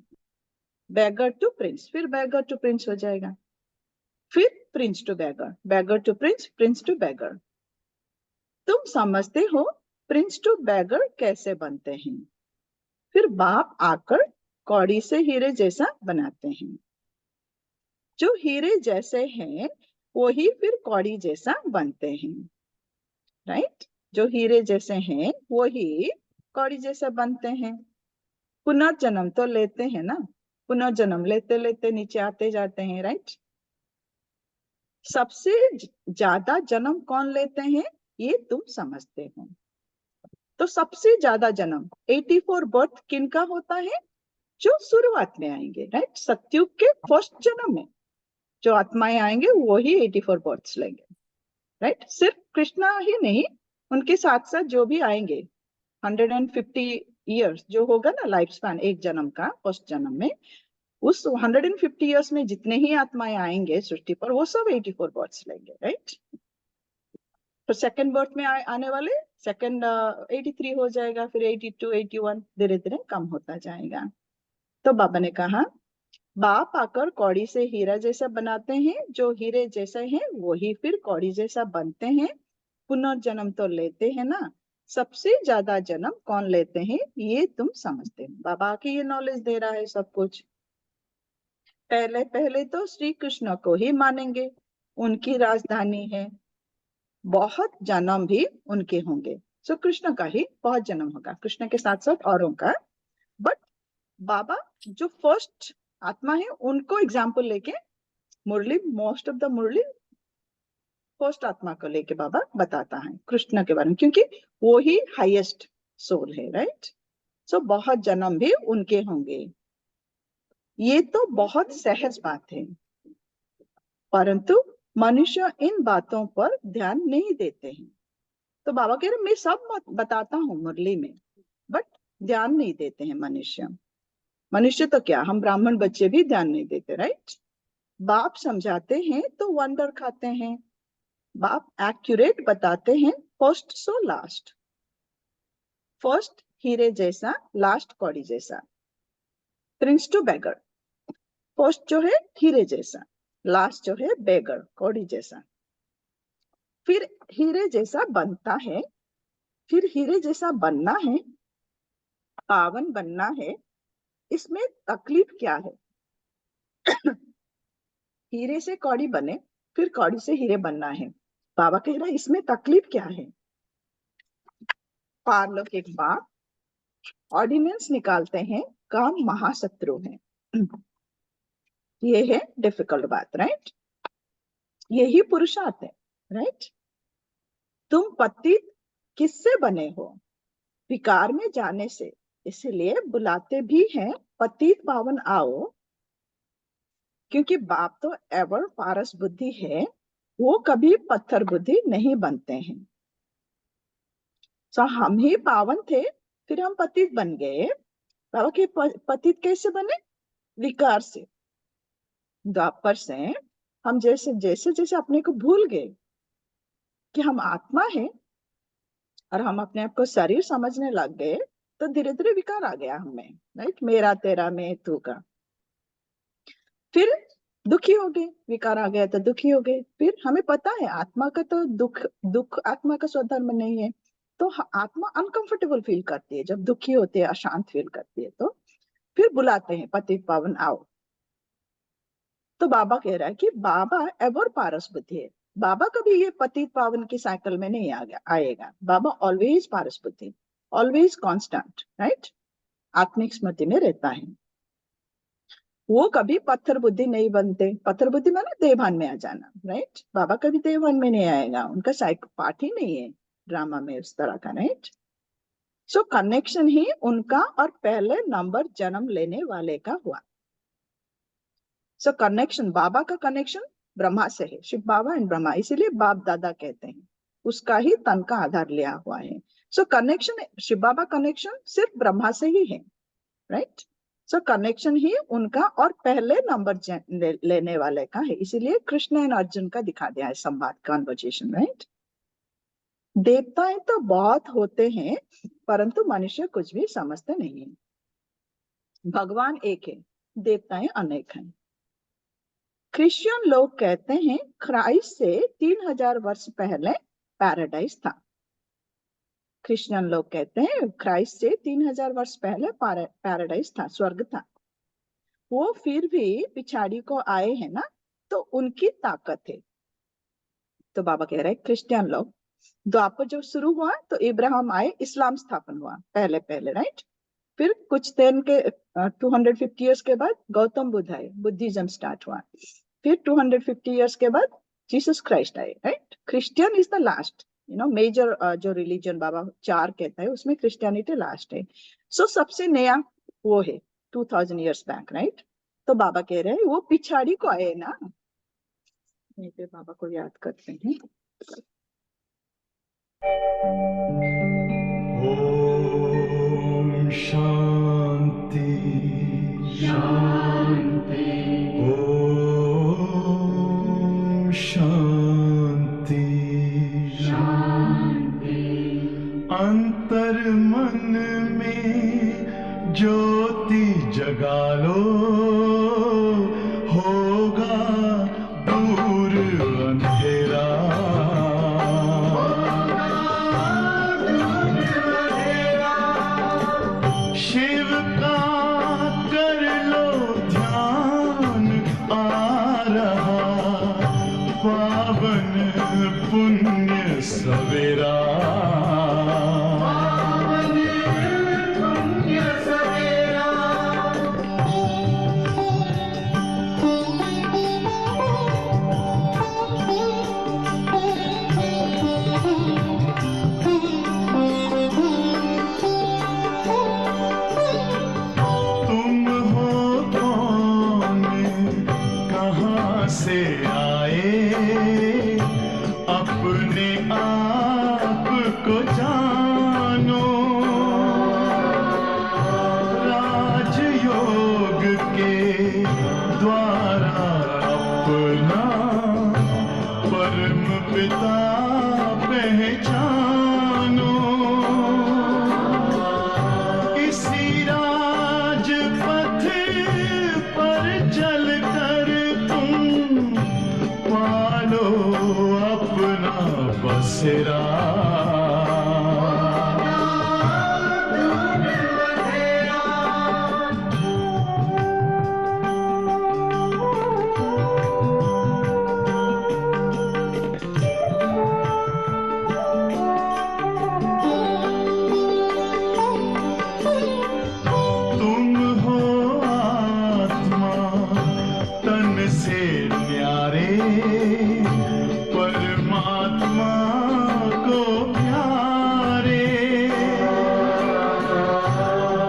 बैगर टू प्रिंस, फिर बैगर टू प्रिंस हो जाएगा, फिर prince to beggar, beggar to prince, prince to beggar. तुम समझते हो प्रिंस टू बैगर कैसे बनते हैं। फिर बाप आकर कौड़ी से हीरे जैसा बनाते हैं। जो हीरे जैसे हैं वही फिर कौड़ी जैसा बनते हैं, राइट। जो हीरे जैसे हैं वही कौड़ी जैसा बनते हैं। पुनर्जन्म तो लेते हैं ना, पुनर्जन्म लेते लेते नीचे आते जाते हैं, राइट। सबसे ज्यादा जन्म कौन लेते हैं ये तुम समझते हो। तो सबसे ज्यादा जन्म 84 बर्थ किनका होता है, जो शुरुआत में आएंगे, राइट। सतयुग के फर्स्ट जन्म में जो आत्माएं आएंगे वही 84 बर्थ्स लेंगे, राइट। सिर्फ कृष्णा ही नहीं, उनके साथ साथ जो भी आएंगे 150 ईयर्स जो होगा ना लाइफ स्पैन एक जन्म का, फर्स्ट जन्म में उस 150 ईयर्स में जितने ही आत्माएं आएंगे सृष्टि पर वो सब 84 बर्थ्स लेंगे, राइट। तो सेकंड बर्थ में आने वाले सेकंड 83 हो जाएगा, फिर 82, 81 धीरे धीरे कम होता जाएगा। तो बाबा ने कहा बाप आकर कौड़ी से हीरा जैसा बनाते हैं, जो हीरे जैसे हैं वही फिर कौड़ी जैसा बनते हैं। पुनर्जन्म तो लेते हैं ना, सबसे ज्यादा जन्म कौन लेते हैं ये तुम समझते हो। बाबा आके ये नॉलेज दे रहा है सब कुछ। पहले पहले तो श्री कृष्ण को ही मानेंगे, उनकी राजधानी है, बहुत जन्म भी उनके होंगे। सो कृष्ण का ही बहुत जन्म होगा, कृष्ण के साथ साथ औरों का। बट बाबा जो फर्स्ट आत्मा है उनको एग्जाम्पल लेके Murli, most of the Murli first आत्मा को लेके बाबा बताता है कृष्ण के बारे में, क्योंकि वो ही हाईएस्ट सोल है, राइट। सो बहुत जन्म भी उनके होंगे। ये तो बहुत सहज बात है, परंतु मनुष्य इन बातों पर ध्यान नहीं देते हैं। तो बाबा कह रहे मैं सब बताता हूँ मुरली में, बट ध्यान नहीं देते हैं मनुष्य। मनुष्य तो क्या, हम ब्राह्मण बच्चे भी ध्यान नहीं देते, राइट। बाप समझाते हैं तो वंडर खाते हैं। बाप एक्यूरेट बताते हैं, फर्स्ट सो लास्ट, फर्स्ट हीरे जैसा, लास्ट कौड़ी जैसा। प्रिंस टू बैगर, फर्स्ट जो है हीरे जैसा, लास्ट जो है बैगर कौड़ी जैसा। फिर हीरे जैसा बनता है, फिर हीरे जैसा बनना है, पावन बनना है। इसमें तकलीफ क्या है? हीरे से कौड़ी बने, फिर कौड़ी से हीरे बनना है। बाबा कह रहा है इसमें तकलीफ क्या है? पारलौकिक बाप ऑर्डिनेंस निकालते हैं, काम महाशत्रु है। ये है डिफिकल्ट बात, राइट। यही पुरुषार्थ है, राइट। तुम पतित किससे बने हो? विकार में जाने से, इसलिए बुलाते भी हैं पतित पावन आओ, क्योंकि बाप तो एवर पारस बुद्धि है, वो कभी पत्थर बुद्धि नहीं बनते हैं। सो हम ही पावन थे, फिर हम पतित बन गए। बाबा के पतित कैसे बने? विकार से, द्वापर से हम जैसे जैसे जैसे अपने को भूल गए कि हम आत्मा है और हम अपने आप को शरीर समझने लग गए, तो धीरे धीरे विकार आ गया हमें, राइट। मेरा तेरा मैं तू का, फिर दुखी हो गए, विकार आ गया तो दुखी हो गए। फिर हमें पता है आत्मा का तो दुख आत्मा का स्वधर्म नहीं है, तो आत्मा अनकंफर्टेबल फील करती है जब दुखी होती है, अशांत फील करती है। तो फिर बुलाते हैं पतित पावन आओ। तो बाबा कह रहा है कि बाबा एवर पारस बुद्धि है, बाबा कभी ये पतित पावन की साइकिल में नहीं आएगा। बाबा ऑलवेज पारस बुद्धि, ऑलवेज कांस्टेंट, राइट। आत्मिक स्मृति में रहता है। वो कभी पत्थर बुद्धि नहीं बनते। पत्थर बुद्धि माने देवभान में आ जाना, राइट। बाबा कभी देवभान में नहीं आएगा, उनका साइको पाठ ही नहीं है ड्रामा में उस तरह का, राइट। सो कनेक्शन ही उनका और पहले नंबर जन्म लेने वाले का हुआ। सो कनेक्शन, बाबा का कनेक्शन ब्रह्मा से है, शिव बाबा एंड ब्रह्मा, इसीलिए बाप दादा कहते हैं, उसका ही तन का आधार लिया हुआ है। सो कनेक्शन, शिव बाबा कनेक्शन सिर्फ ब्रह्मा से ही है, राइट। सो कनेक्शन ही उनका और पहले नंबर लेने वाले का है, इसीलिए कृष्ण एंड अर्जुन का दिखा दिया है संवाद, कन्वर्सेशन, राइट। देवताएं तो बहुत होते हैं परंतु मनुष्य कुछ भी समझते नहीं है। भगवान एक है, देवताएं अनेक हैं। क्रिश्चियन लोग कहते हैं क्राइस्ट से 3000 वर्ष पहले पैराडाइज था। क्रिश्चियन लोग कहते हैं क्राइस्ट से 3000 वर्ष पहले पैराडाइज था, स्वर्ग था। वो फिर भी पिछाड़ी को आए हैं ना, तो उनकी ताकत है। तो बाबा कह रहे हैं क्रिश्चियन लोग, द्वापर जो शुरू हुआ तो इब्राहिम आए, इस्लाम स्थापन हुआ पहले पहले, राइट। फिर कुछ दिन के 250 इयर्स के बाद गौतम बुद्ध आए, बुद्धिज्म स्टार्ट हुआ। फिर 250 इयर्स के बाद जीसस क्राइस्ट आए, right. Christian is the last, major जो रिलीजन बाबा 4 कहता है उसमें क्रिश्चियनिटी लास्ट है। सो सबसे नया वो है 2000 इयर्स बैक, राइट। तो बाबा कह रहे हैं वो पिछाड़ी को आए ना, यहीं पे बाबा को याद करते हैं। ओम शांति शांति, ओम शांति शांति। अंतर मन में ज्योति जगा लो, होगा दूर अंधेरा। शिव का कर लो ध्यान, आ रहा पावन पुण्य सवेरा। से आए अपने आप को जानो, राजयोग के द्वारा अपना परम पिता पहचानो। इसी राजपथ पर चलकर पालो अपना बसेरा। तुम हो आत्मा तन से न्यारे, परमात्मा को प्यारे।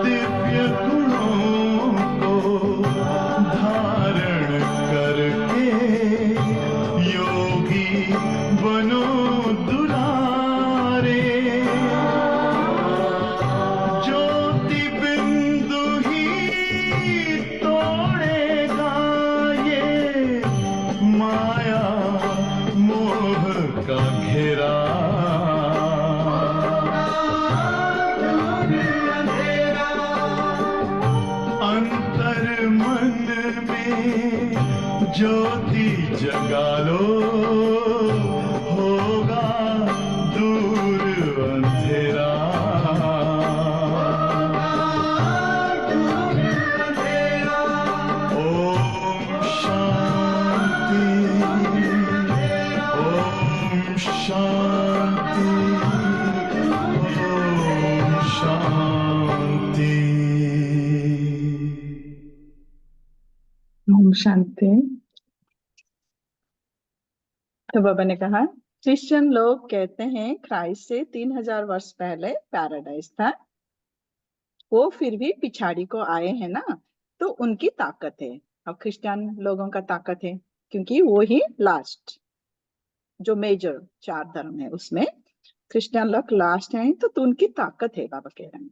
दिव्य गुणों को धारण करके योगी बनो दुलारे। ज्योति बिंदु ही तोड़ेगा ये माया मोह का घेरा। अंतर मन में ज्योति जगा लो, होगा दूर अंधेरा। ओम शांति, ओम शांति, ओम शांति। शांति। तो बाबा ने कहा क्रिश्चियन लोग कहते हैं क्राइस्ट से 3000 वर्ष पहले पैराडाइज था, वो फिर भी पिछाड़ी को आए हैं ना, तो उनकी ताकत है। अब क्रिश्चियन लोगों का ताकत है क्योंकि वो ही लास्ट जो मेजर 4 धर्म है उसमें क्रिश्चियन लोग लास्ट हैं, तो उनकी ताकत है। बाबा कह रहे हैं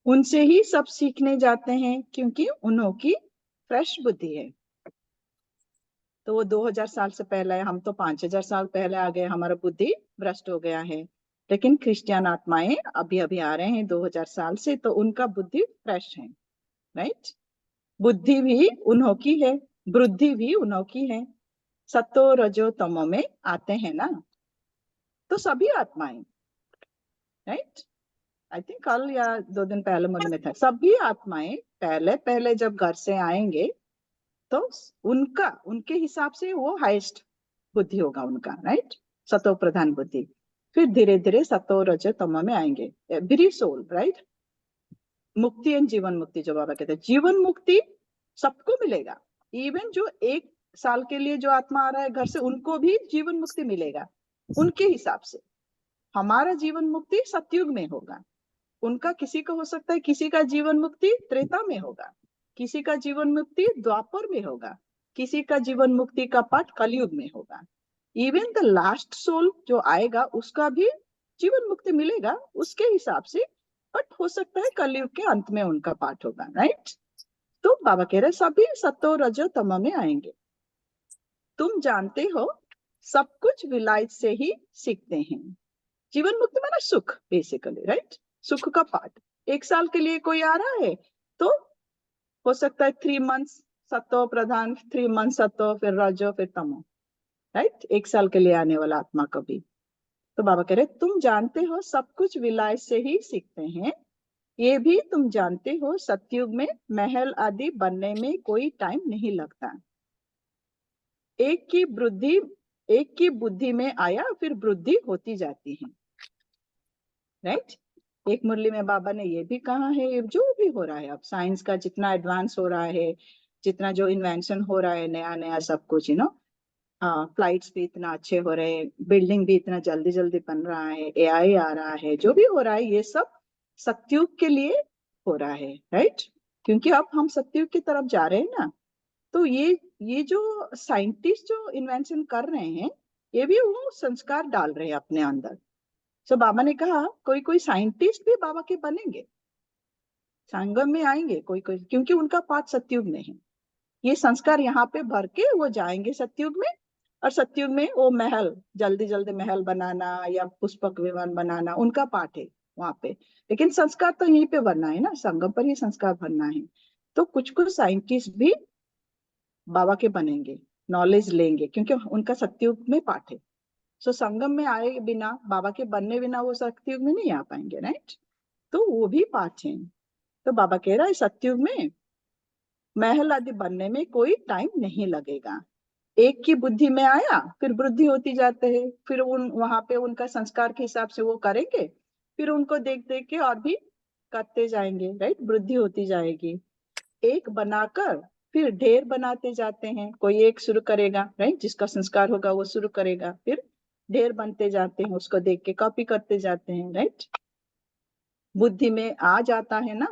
उनसे ही सब सीखने जाते हैं क्योंकि उन्हों की फ्रेश बुद्धि है। तो वो 2000 साल से पहले, हम तो 5000 साल पहले आ गए, हमारा बुद्धि भ्रष्ट हो गया है। लेकिन क्रिश्चियन आत्माएं अभी अभी आ रहे हैं 2000 साल से, तो उनका बुद्धि फ्रेश है, राइट। बुद्धि भी उन्हों की है, वृद्धि भी उन्हों की है। सतो रजो तमो में आते हैं ना, तो सभी आत्माएं, राइट। आई थिंक कल या 2 दिन पहले मुझ में था, सभी आत्माएं पहले पहले जब घर से आएंगे तो उनके हिसाब से वो हाईएस्ट बुद्धि होगा उनका, राइट, सतो प्रधान बुद्धि। फिर धीरे धीरे सतो रजो तमो में आएंगे। एवरी सोल, राइट, मुक्ति एंड जीवन मुक्ति जो बाबा कहते हैं, जीवन मुक्ति सबको मिलेगा। इवन जो 1 साल के लिए जो आत्मा आ रहा है घर से, उनको भी जीवन मुक्ति मिलेगा उनके हिसाब से। हमारा जीवन मुक्ति सतयुग में होगा, उनका किसी का हो सकता है, किसी का जीवन मुक्ति त्रेता में होगा, किसी का जीवन मुक्ति द्वापर में होगा, किसी का जीवन मुक्ति का पाठ कलयुग में होगा। इवन द लास्ट सोल जो आएगा उसका भी जीवन मुक्ति मिलेगा उसके हिसाब से, बट हो सकता है कलयुग के अंत में उनका पाठ होगा, राइट। तो बाबा कह रहे सभी सतो रजो तमो में आएंगे। तुम जानते हो सब कुछ विलायत से ही सीखते हैं। जीवन मुक्ति माना सुख बेसिकली, राइट, सुख का पाठ। 1 साल के लिए कोई आ रहा है तो हो सकता है 3 मंथ्स सतो प्रधान, 3 मंथ सतो, फिर रजो, फिर तमो, राइट, 1 साल के लिए आने वाला आत्मा कभी। तो बाबा कह रहे तुम जानते हो सब कुछ विलायत से ही सीखते हैं। ये भी तुम जानते हो सतयुग में महल आदि बनने में कोई टाइम नहीं लगता। एक की बुद्धि में आया फिर वृद्धि होती जाती है, राइट। एक मुरली में बाबा ने ये भी कहा है, जो भी हो रहा है अब साइंस का जितना एडवांस हो रहा है, जितना जो इन्वेंशन हो रहा है नया नया सब कुछ, फ्लाइट्स भी इतना अच्छे हो रहे हैं, बिल्डिंग भी इतना जल्दी जल्दी बन रहा है, एआई आ रहा है, जो भी हो रहा है ये सब सतयुग के लिए हो रहा है, राइट। क्योंकि अब हम सतयुग की तरफ जा रहे हैं ना, तो ये जो साइंटिस्ट जो इन्वेंशन कर रहे हैं ये भी वो संस्कार डाल रहे हैं अपने अंदर। तो बाबा ने कहा कोई कोई साइंटिस्ट भी बाबा के बनेंगे, संगम में आएंगे कोई कोई, क्योंकि उनका पाठ सतयुग में है। ये संस्कार यहाँ पे भर के वो जाएंगे सतयुग में, और सतयुग में वो महल, जल्दी जल्दी महल बनाना या पुष्पक विमान बनाना उनका पाठ है वहां पे। लेकिन संस्कार तो यहीं पे भरना है ना, संगम पर ही संस्कार भरना है। तो कुछ कुछ साइंटिस्ट भी बाबा के बनेंगे, नॉलेज लेंगे, क्योंकि उनका सतयुग में पाठ है। सो संगम में आए बिना, बाबा के बनने बिना वो सतयुग में नहीं आ पाएंगे, राइट। तो वो भी पाठ है। तो बाबा कह रहा है सतयुग में महल आदि बनने में कोई टाइम नहीं लगेगा। एक की बुद्धि में आया फिर वृद्धि होती जाते हैं, फिर वहां पे उनका संस्कार के हिसाब से वो करेंगे, फिर उनको देख देख के और भी करते जाएंगे, राइट, वृद्धि होती जाएगी। एक बनाकर फिर ढेर बनाते जाते हैं, कोई एक शुरू करेगा, राइट, जिसका संस्कार होगा वो शुरू करेगा, फिर ढेर बनते जाते हैं, उसको देख के कॉपी करते जाते हैं, राइट। बुद्धि में आ जाता है ना,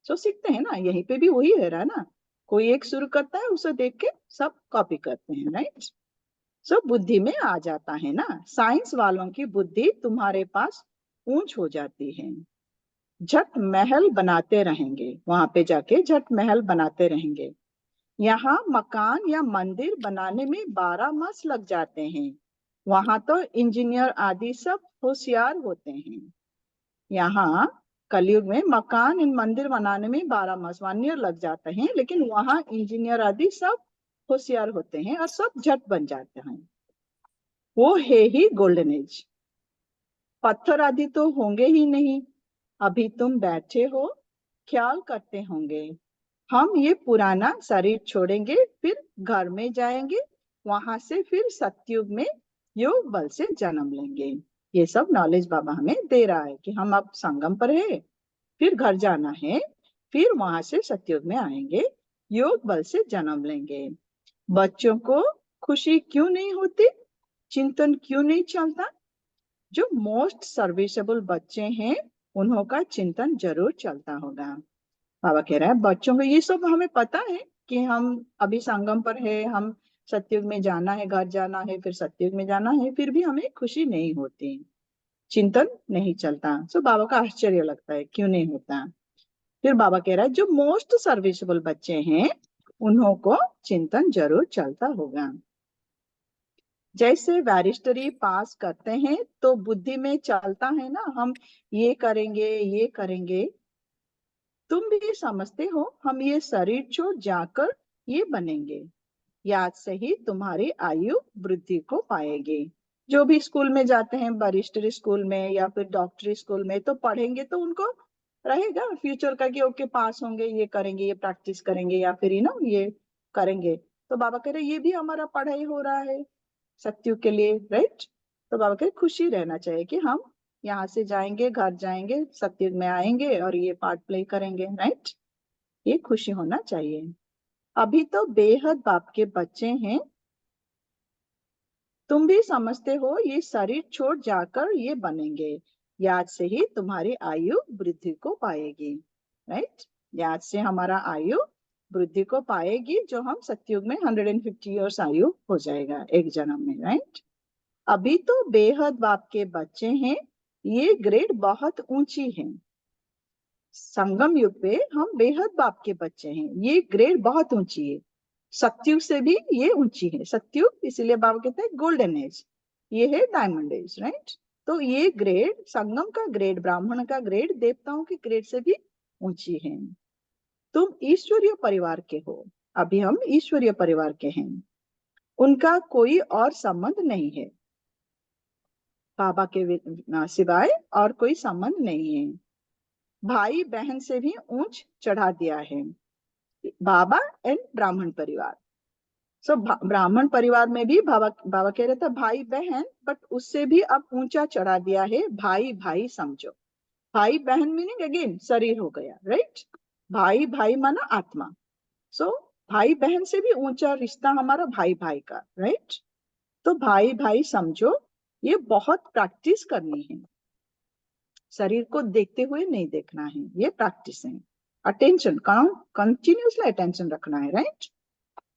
तो सीखते हैं ना, यहीं पे भी वही है रहा ना, कोई एक शुरू करता है उसे देख के सब कॉपी करते हैं, राइट। सो बुद्धि में आ जाता है ना। साइंस वालों की बुद्धि तुम्हारे पास ऊंच हो जाती है, झट महल बनाते रहेंगे, वहां पे जाके झट महल बनाते रहेंगे। यहाँ मकान या मंदिर बनाने में 12 मास लग जाते हैं, वहां तो इंजीनियर आदि सब होशियार होते हैं। यहाँ कलयुग में मकान इन मंदिर बनाने में 12 मास 1 ईयर लग जाते हैं, लेकिन वहां इंजीनियर आदि सब होशियार होते हैं और सब झट बन जाते हैं। वो है ही गोल्डन एज। पत्थर आदि तो होंगे ही नहीं। अभी तुम बैठे हो, ख्याल करते होंगे हम ये पुराना शरीर छोड़ेंगे, फिर घर में जाएंगे, वहां से फिर सतयुग में योग बल से जन्म लेंगे। ये सब नॉलेज बाबा हमें दे रहा है कि हम अब संगम पर है, फिर घर जाना है, फिर वहां से सतयुग में आएंगे, योग बल से जन्म लेंगे। बच्चों को खुशी क्यों नहीं होती, चिंतन क्यों नहीं चलता? जो मोस्ट सर्विसेबल बच्चे हैं उन्हों का चिंतन जरूर चलता होगा। बाबा कह रहा है बच्चों को ये सब हमें पता है कि हम अभी संगम पर है, हम सतयुग में जाना है, घर जाना है, फिर सतयुग में जाना है, फिर भी हमें खुशी नहीं होती, चिंतन नहीं चलता। सो बाबा का आश्चर्य लगता है क्यों नहीं होता। फिर बाबा कह रहा है जो मोस्ट सर्विसेबल बच्चे हैं उन्हों को चिंतन जरूर चलता होगा। जैसे बैरिस्टरी पास करते हैं तो बुद्धि में चलता है ना, हम ये करेंगे ये करेंगे। तुम भी समझते हो हम ये शरीर छोड़ जाकर ये बनेंगे, याद से ही तुम्हारी आयु वृद्धि को पाएगी। जो भी स्कूल में जाते हैं, बैरिस्टरी स्कूल में या फिर डॉक्टरी स्कूल में, तो पढ़ेंगे तो उनको रहेगा फ्यूचर का कि ओके पास होंगे, ये करेंगे, ये प्रैक्टिस करेंगे या फिर ये करेंगे। तो बाबा कह रहे ये भी हमारा पढ़ाई हो रहा है सत्युग के लिए, राइट। तो बाबा कह खुशी रहना चाहिए कि हम यहाँ से जाएंगे, घर जाएंगे, सत्युग में आएंगे और ये पार्ट प्ले करेंगे, राइट। ये खुशी होना चाहिए। अभी तो बेहद बाप के बच्चे हैं, तुम भी समझते हो ये शरीर छोड़ जाकर ये बनेंगे, याद से ही तुम्हारी आयु वृद्धि को पाएगी, राइट। याद से हमारा आयु वृद्धि को पाएगी, जो हम सतयुग में 150 ईयर्स आयु हो जाएगा एक जन्म में, राइट। अभी तो बेहद बाप के बच्चे हैं, ये ग्रेड बहुत ऊंची है। संगम युग पे हम बेहद बाप के बच्चे हैं, ये ग्रेड बहुत ऊंची है, सतयुग से भी ये ऊंची है। सतयुग इसलिए बाबा कहते हैं गोल्डन एज, ये है डायमंड एज, राइट। तो ये ग्रेड, संगम का ग्रेड, ब्राह्मण का ग्रेड देवताओं के ग्रेड से भी ऊंची है। तुम ईश्वरीय परिवार के हो, अभी हम ईश्वरीय परिवार के हैं, उनका कोई और संबंध नहीं है, बाबा के सिवाय और कोई संबंध नहीं है। भाई बहन से भी ऊंच चढ़ा दिया है बाबा एंड ब्राह्मण परिवार। सो ब्राह्मण परिवार में भी बाबा कह रहे थे भाई बहन, बट उससे भी अब ऊंचा चढ़ा दिया है भाई भाई समझो। भाई बहन मीनिंग अगेन शरीर हो गया, राइट। भाई भाई माना आत्मा। सो भाई बहन से भी ऊंचा रिश्ता हमारा भाई भाई का, राइट। तो भाई भाई समझो, ये बहुत प्रैक्टिस करनी है, शरीर को देखते हुए नहीं देखना है, ये प्रैक्टिस है। अटेंशन, कंटिन्यूसली अटेंशन रखना है, राइट।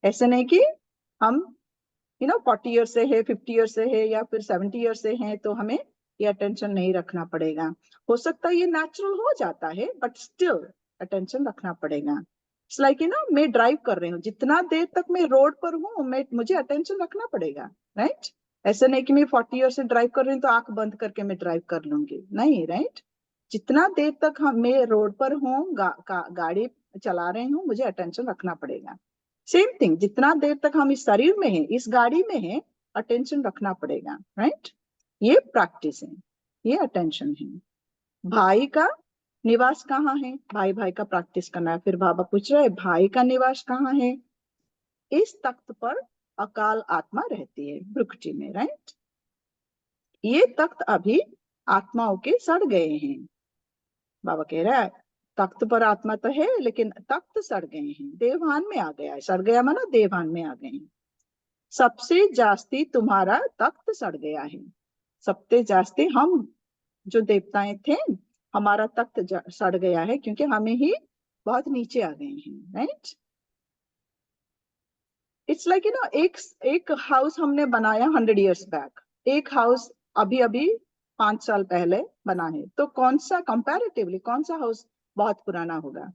ऐसे नहीं कि हम 40 ईयर से है, 50 ईयर से है या फिर 70 ईयर से है तो हमें ये अटेंशन नहीं रखना पड़ेगा। हो सकता है ये नेचुरल हो जाता है, बट स्टिल अटेंशन रखना पड़ेगा। इट्स लाइक मैं ड्राइव कर रही हूँ, जितना देर तक मैं रोड पर हूँ मुझे अटेंशन रखना पड़ेगा, राइट। ऐसे नहीं कि मैं 40 ईयर से ड्राइव कर रही हूँ तो आंख बंद करके मैं ड्राइव कर लूंगी, नहीं, राइट। जितना देर तक मैं रोड पर हूँ, गाड़ी चला रही हूँ, मुझे अटेंशन रखना पड़ेगा। सेम थिंग, जितना देर तक हम इस शरीर में है, इस गाड़ी में है, अटेंशन रखना पड़ेगा, राइट। ये प्रैक्टिस है, ये अटेंशन है। भाई का निवास कहाँ है, भाई भाई का प्रैक्टिस करना है। फिर बाबा पूछ रहे भाई का निवास कहाँ है? इस तख्त पर अकाल आत्मा रहती है, भ्रुकुटी में, राइट। ये तख्त अभी आत्माओं के सड़ गए हैं। बाबा कह रहा है तख्त पर आत्मा तो है लेकिन तख्त सड़ गए हैं, देवभान में आ गया है। सड़ गया माना देवभान में आ गए हैं। सबसे जास्ती तुम्हारा तख्त सड़ गया है, सबसे जास्ती हम जो देवताएं थे हमारा तख्त सड़ गया है, क्योंकि हमें ही बहुत नीचे आ गए हैं, राइट। इट्स लाइक एक हाउस हमने बनाया 100 ईयर्स बैक, एक हाउस अभी अभी 5 साल पहले बना है, तो कौन सा कंपैरेटिवली कौन सा हाउस बहुत पुराना होगा?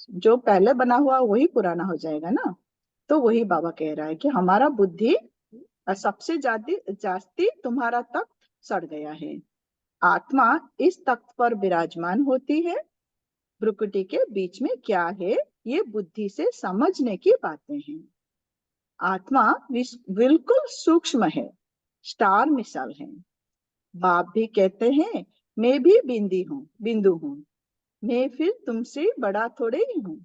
जो पहले बना हुआ वही पुराना हो जाएगा ना। तो वही बाबा कह रहा है कि हमारा बुद्धि सबसे जास्ती तुम्हारा तख्त सड़ गया है। आत्मा इस तख्त पर विराजमान होती है, भ्रुकुटी के बीच में क्या है ये बुद्धि से समझने की बातें हैं। आत्मा बिल्कुल सूक्ष्म है, स्टार मिसाल है। बाप भी कहते हैं मैं भी बिंदु हूँ, मैं फिर तुमसे बड़ा थोड़े ही हूँ।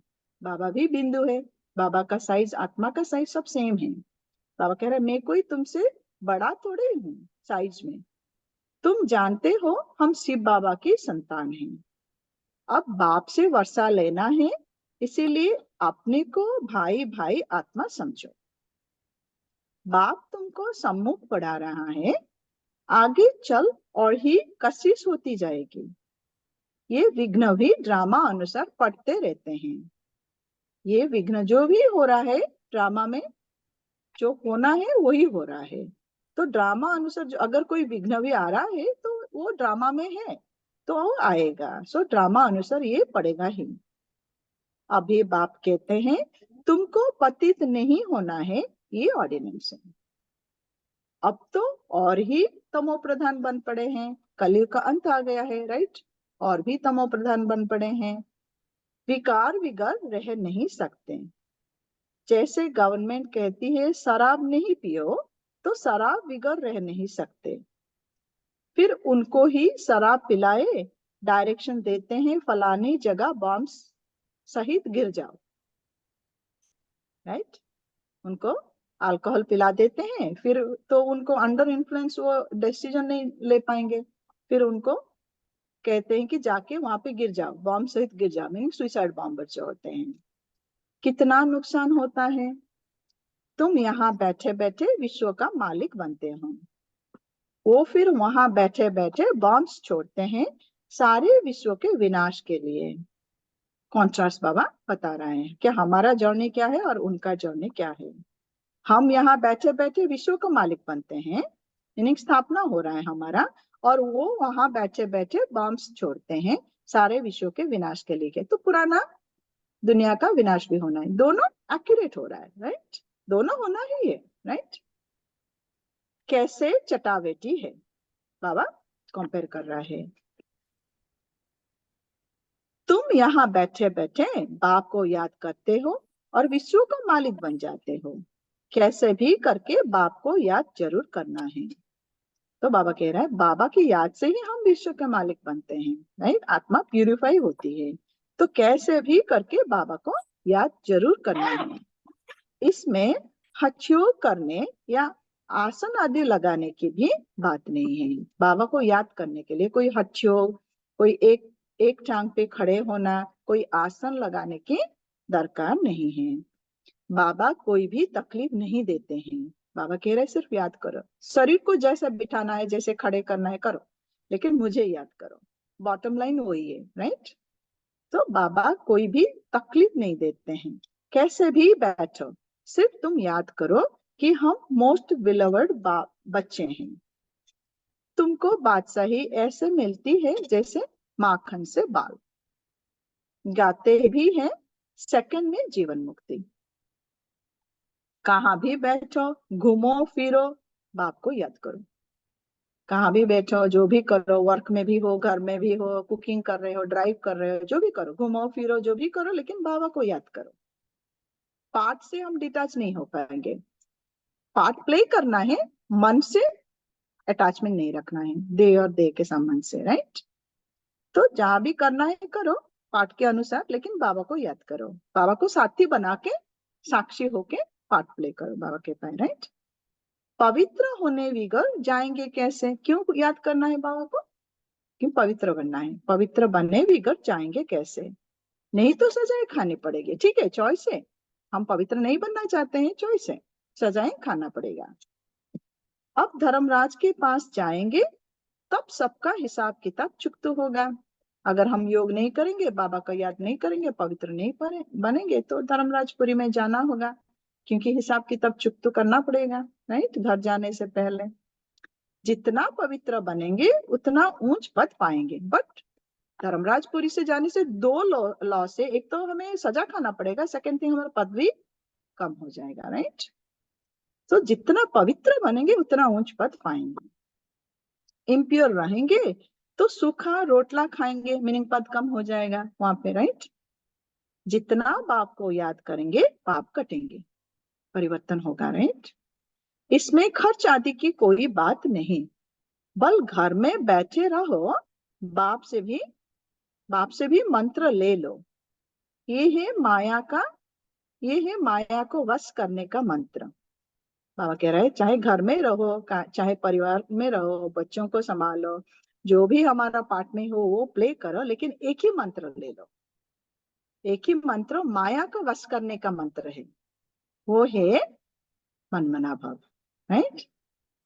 बाबा भी बिंदु है, बाबा का साइज आत्मा का साइज सब सेम है। बाबा कह रहे मैं कोई तुमसे बड़ा थोड़े ही हूँ साइज में। तुम जानते हो हम शिव बाबा की संतान हैं। अब बाप से वर्षा लेना है इसीलिए अपने को भाई भाई आत्मा समझो। बाप तुमको सम्मुख पढ़ा रहा है, आगे चल और ही कशिश होती जाएगी। ये विघ्न भी ड्रामा अनुसार पढ़ते रहते हैं। ये विघ्न जो भी हो रहा है ड्रामा में, जो होना है वही हो रहा है। तो ड्रामा अनुसार अगर कोई विघ्न भी आ रहा है तो वो ड्रामा में है तो वो आएगा। सो ड्रामा अनुसार ये पड़ेगा ही। अभी बाप कहते हैं तुमको पतित नहीं होना है, ये ऑर्डिनेंस है। अब तो और ही तमो प्रधान बन पड़े हैं, कलयुग का अंत आ गया है, राइट। और भी तमो प्रधान बन पड़े हैं, विकार विगर रह नहीं सकते। जैसे गवर्नमेंट कहती है शराब नहीं पियो, तो शराब विगर रह नहीं सकते। फिर उनको ही शराब पिलाए, डायरेक्शन देते हैं फलानी जगह बॉम्ब सहित गिर जाओ, राइट। उनको अल्कोहल पिला देते हैं, फिर तो उनको अंडर इन्फ्लुएंस वो डिसीजन नहीं ले पाएंगे। फिर उनको कहते हैं कि जाके वहां पे गिर जाओ, बॉम्ब सहित गिर जाओ, मीनिंग सुसाइड बॉम्बर जो होते हैं। कितना नुकसान होता है। तुम यहाँ बैठे बैठे विश्व का मालिक बनते हो, वो फिर वहां बैठे बैठे बॉम्ब्स छोड़ते हैं सारे विश्व के विनाश के लिए। कॉन्ट्रास्ट बाबा बता रहे हैं कि हमारा जर्नी क्या है और उनका जर्नी क्या है। हम यहाँ बैठे बैठे विश्व का मालिक बनते हैं, मीनिंग स्थापना हो रहा है हमारा, और वो वहां बैठे बैठे बॉम्ब्स छोड़ते हैं सारे विश्व के विनाश के लिए। तो पुराना दुनिया का विनाश भी होना है, दोनों एक्यूरेट हो रहा है, राइट। दोनों होना ही है, राइट। कैसे चटावेटी है बाबा कंपेयर कर रहा है। तुम यहाँ बैठे बैठे बाप को याद करते हो और विश्व का मालिक बन जाते हो। कैसे भी करके बाप को याद जरूर करना है। तो बाबा कह रहा है बाबा की याद से ही हम विश्व के मालिक बनते हैं, राइट। आत्मा प्यूरिफाई होती है, तो कैसे भी करके बाबा को याद जरूर करना है। इसमें हठयोग करने या आसन आदि लगाने की भी बात नहीं है। बाबा को याद करने के लिए कोई हठयोग, कोई एक टांग पे खड़े होना, कोई आसन लगाने की दरकार नहीं है। बाबा कोई भी तकलीफ नहीं देते हैं। बाबा कह रहे सिर्फ याद करो, शरीर को जैसा बिठाना है, जैसे खड़े करना है करो, लेकिन मुझे याद करो। बॉटम लाइन वही है, राइट। तो बाबा कोई भी तकलीफ नहीं देते हैं। कैसे भी बैठो, सिर्फ तुम याद करो कि हम मोस्ट बिलवर्ड बच्चे हैं। तुमको बादशाही ऐसे मिलती है जैसे माखन से बाल। गाते भी हैं सेकंड में जीवन मुक्ति। कहाँ भी बैठो, घूमो फिरो, बाप को याद करो। कहाँ भी बैठो, जो भी करो, वर्क में भी हो, घर में भी हो, कुकिंग कर रहे हो, ड्राइव कर रहे हो, जो भी करो, घूमो फिरो, जो भी करो, लेकिन बाबा को याद करो। पार्ट से हम डिटैच नहीं हो पाएंगे। पार्ट प्ले करना है, मन से अटैचमेंट नहीं रखना है, दे और दे के संबंध से, राइट। तो जहां भी करना है करो पाठ के अनुसार, लेकिन बाबा को याद करो। बाबा को साथी बना के साक्षी होके पार्ट प्ले करो बाबा के पास, राइट। पवित्र होने विगर जाएंगे कैसे, क्यों याद करना है बाबा को, क्यों पवित्र बनना है। पवित्र बनने विगर जाएंगे कैसे, नहीं तो सजाएं खानी पड़ेगी। ठीक है, चॉइस है। हम पवित्र नहीं बनना चाहते हैं, चॉइस है, सजाएं खाना पड़ेगा। अब धर्मराज के पास जाएंगे तब सबका हिसाब किताब चुकता होगा। अगर हम योग नहीं करेंगे, बाबा का याद नहीं करेंगे, पवित्र नहीं बनेंगे, तो धर्मराजपुरी में जाना होगा, क्योंकि हिसाब किताब चुकता करना पड़ेगा, राइट। घर जाने से पहले जितना पवित्र बनेंगे उतना ऊंच पद पाएंगे। बट धर्मराजपुरी से जाने से दो लॉ से, एक तो हमें सजा खाना पड़ेगा, सेकेंड थिंग हमारा पद भी कम हो जाएगा, राइट। तो जितना पवित्र बनेंगे उतना ऊंच पद पाएंगे। इम्प्योर रहेंगे तो सूखा रोटला खाएंगे, मीनिंग पद कम हो जाएगा वहां पे, राइट। जितना बाप को याद करेंगे पाप कटेंगे, परिवर्तन होगा, राइट। इसमें खर्च आदि की कोई बात नहीं, बल घर में बैठे रहो, बाप से भी मंत्र ले लो। ये है माया को वश करने का मंत्र। बाबा कह रहे हैं चाहे घर में रहो, चाहे परिवार में रहो, बच्चों को संभालो, जो भी हमारा पार्ट में हो वो प्ले करो, लेकिन एक ही मंत्र ले लो। एक ही मंत्र माया को वश करने का मंत्र है, वो है मनमना भाव, राइट।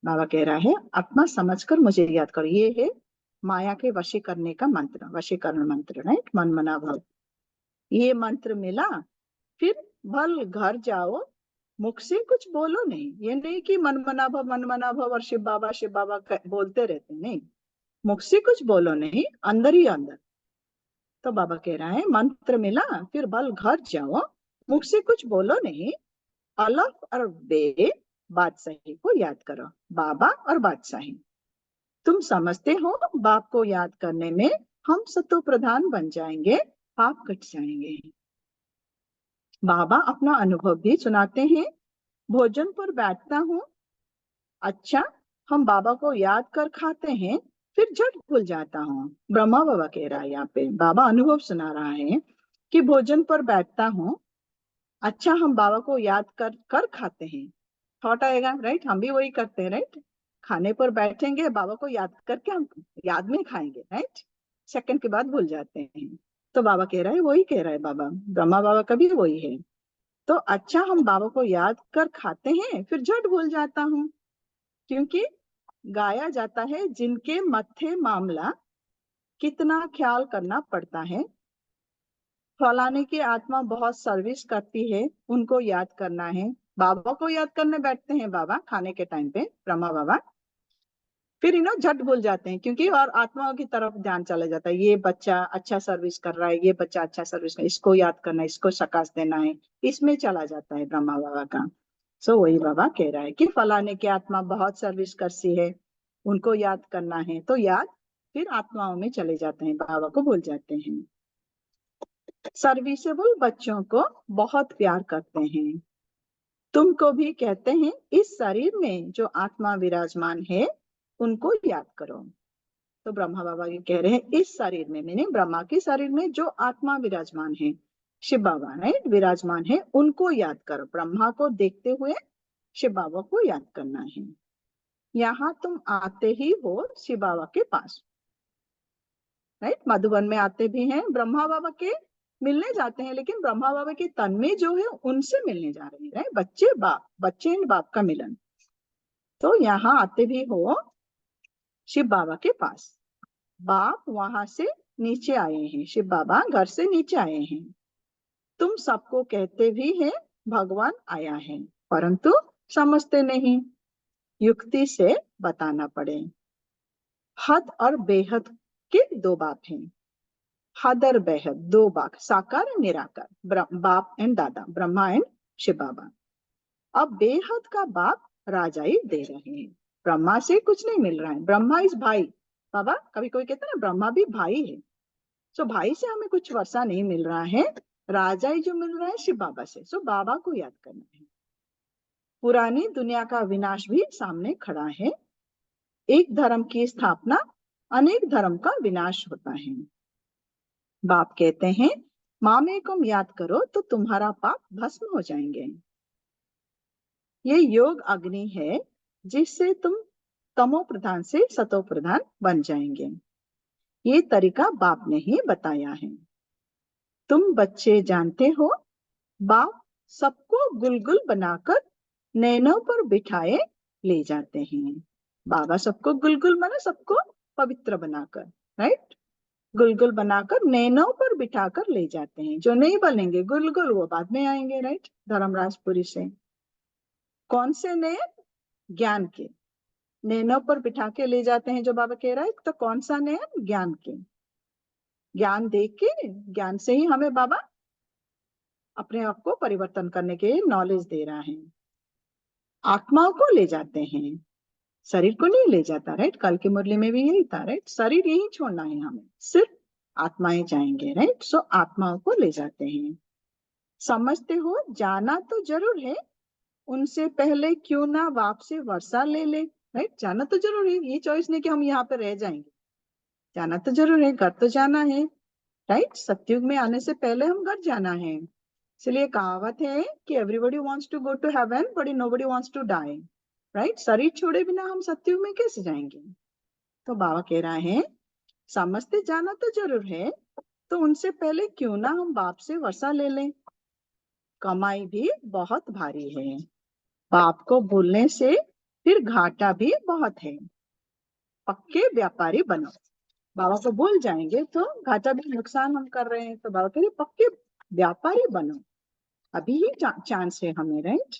बाबा कह रहा है आत्मा समझकर मुझे याद करो, ये है माया के वशी करने का मंत्र, वशीकरण मंत्र, राइट, मनमना भाव। ये मंत्र मिला, फिर भल घर जाओ, मुख से कुछ बोलो नहीं। ये नहीं कि मनमना भाव और शिव बाबा बोलते रहते, नहीं, मुख से कुछ बोलो नहीं, अंदर ही अंदर। तो बाबा कह रहा है मंत्र मिला, फिर भल घर जाओ, मुख से कुछ बोलो नहीं, अलफ और बे बादशाही को याद करो। बाबा और बादशाही, तुम समझते हो बाप को याद करने में हम सतो प्रधान बन जाएंगे, पाप कट जाएंगे। बाबा अपना अनुभव भी सुनाते हैं। भोजन पर बैठता हूँ, अच्छा हम बाबा को याद कर खाते हैं, फिर झट भूल जाता हूँ। ब्रह्मा बाबा कह रहा है, यहाँ पे बाबा अनुभव सुना रहा है कि भोजन पर बैठता हूँ, अच्छा हम बाबा को याद कर खाते हैं। थॉट आएगा, राइट, हम भी वही करते हैं, राइट। खाने पर बैठेंगे, बाबा को याद करके हम याद में खाएंगे, राइट, सेकंड के बाद भूल जाते हैं। तो बाबा कह रहा है, वही कह रहा है बाबा, ब्रह्मा बाबा का भी वही है। तो अच्छा हम बाबा को याद कर खाते हैं, फिर झट भूल जाता हूँ, क्योंकि गाया जाता है जिनके मत्थे मामला कितना ख्याल करना पड़ता है। फलाने की आत्मा बहुत सर्विस करती है, उनको याद करना है। बाबा को याद करने बैठते हैं बाबा खाने के टाइम पे, ब्रह्मा बाबा, फिर झट भूल जाते हैं, क्योंकि और आत्माओं की तरफ ध्यान चला जाता है। ये बच्चा अच्छा सर्विस कर रहा है, ये बच्चा अच्छा सर्विस कर, इसको याद करना है, इसको शकाश देना है, इसमें चला जाता है ब्रह्मा बाबा का। सो वही बाबा कह रहा है कि फलाने की आत्मा बहुत सर्विस करती है, उनको याद करना है, तो याद फिर आत्माओं में चले जाते हैं, बाबा को भूल जाते हैं। सर्विसेबल बच्चों को बहुत प्यार करते हैं, तुमको भी कहते हैं इस शरीर में जो आत्मा विराजमान है उनको याद करो। तो ब्रह्मा बाबा ये कह रहे हैं इस शरीर में, मैंने ब्रह्मा के शरीर में जो आत्मा विराजमान है, शिव बाबा राइट विराजमान है, उनको याद करो। ब्रह्मा को देखते हुए शिव बाबा को याद करना है। यहाँ तुम आते ही हो शिव बाबा के पास, राइट, मधुबन में आते भी हैं, ब्रह्मा बाबा के मिलने जाते हैं, लेकिन ब्रह्मा बाबा के तन में जो है उनसे मिलने जा रहे हैं, राइट, बच्चे एंड बाप का मिलन। तो यहाँ आते भी हो शिव बाबा के पास, बाप वहां से नीचे आए हैं, शिव बाबा घर से नीचे आए हैं। तुम सबको कहते भी हैं भगवान आया है, परंतु समझते नहीं, युक्ति से बताना पड़े। हद और बेहद के दो बाप हैं, हद और बेहद दो बाप, साकार और निराकार, बाप एंड दादा, ब्रह्मा एंड शिव बाबा। अब बेहद का बाप राजाई दे रहे हैं, ब्रह्मा से कुछ नहीं मिल रहा है, ब्रह्मा इस भाई, बाबा कभी कोई कहता है ना ब्रह्मा भी भाई है, सो भाई से हमें कुछ वर्षा नहीं मिल रहा है, राजाई जो मिल रहा है शिव बाबा से, सो बाबा को याद करना है। पुरानी दुनिया का विनाश भी सामने खड़ा है, एक धर्म की स्थापना अनेक धर्म का विनाश होता है। बाप कहते हैं मामे को याद करो तो तुम्हारा पाप भस्म हो जाएंगे। ये योग अग्नि है जिससे तुम तमो प्रधान से सतो प्रधान बन जाएंगे, ये तरीका बाप ने ही बताया है। तुम बच्चे जानते हो बाप सबको गुलगुल बनाकर नैनों पर बिठाए ले जाते हैं। बाबा सबको गुलगुल माना सबको पवित्र बनाकर, राइट, गुलगुल बनाकर नैनों पर बिठाकर ले जाते हैं। जो नहीं बनेंगे गुलगुल वो बाद में आएंगे, राइट, धर्मराजपुरी से। कौन से नैन? ज्ञान के नैनों पर बिठा के ले जाते हैं जो बाबा कह रहा है, तो कौन सा नैन? ज्ञान के, ज्ञान दे के, ज्ञान से ही हमें बाबा अपने आप को परिवर्तन करने के नॉलेज दे रहा है। आत्माओं को ले जाते हैं, शरीर को नहीं ले जाता, राइट, कल की मुरली में भी यही था, राइट, शरीर यही छोड़ना है हमें, सिर्फ आत्माएं जाएंगे, राइट, सो आत्माओं को ले जाते हैं। समझते हो जाना तो जरूर है, उनसे पहले क्यों ना बाप से वर्षा ले ले, राइट, जाना तो जरूर है, ये चॉइस नहीं कि हम यहाँ पे रह जाएंगे, जाना तो जरूर है, घर तो जाना है, राइट, सतयुग में आने से पहले हम घर जाना है। इसलिए कहावत है कि everybody wants to go to heaven but nobody wants to die, right, शरीर छोड़े बिना हम सतयुग में कैसे जाएंगे। तो बाबा कह रहा है समझते जाना तो जरूर है, तो उनसे पहले क्यों ना हम बाप से वर्षा ले लें। कमाई भी बहुत भारी है, बाप को भूलने से फिर घाटा भी बहुत है। पक्के व्यापारी बनो। बाबा को भूल जाएंगे तो घाटा भी, नुकसान हम कर रहे हैं, तो बाबा कह रहे पक्के व्यापारी बनो, अभी ही चांस है हमें, राइट।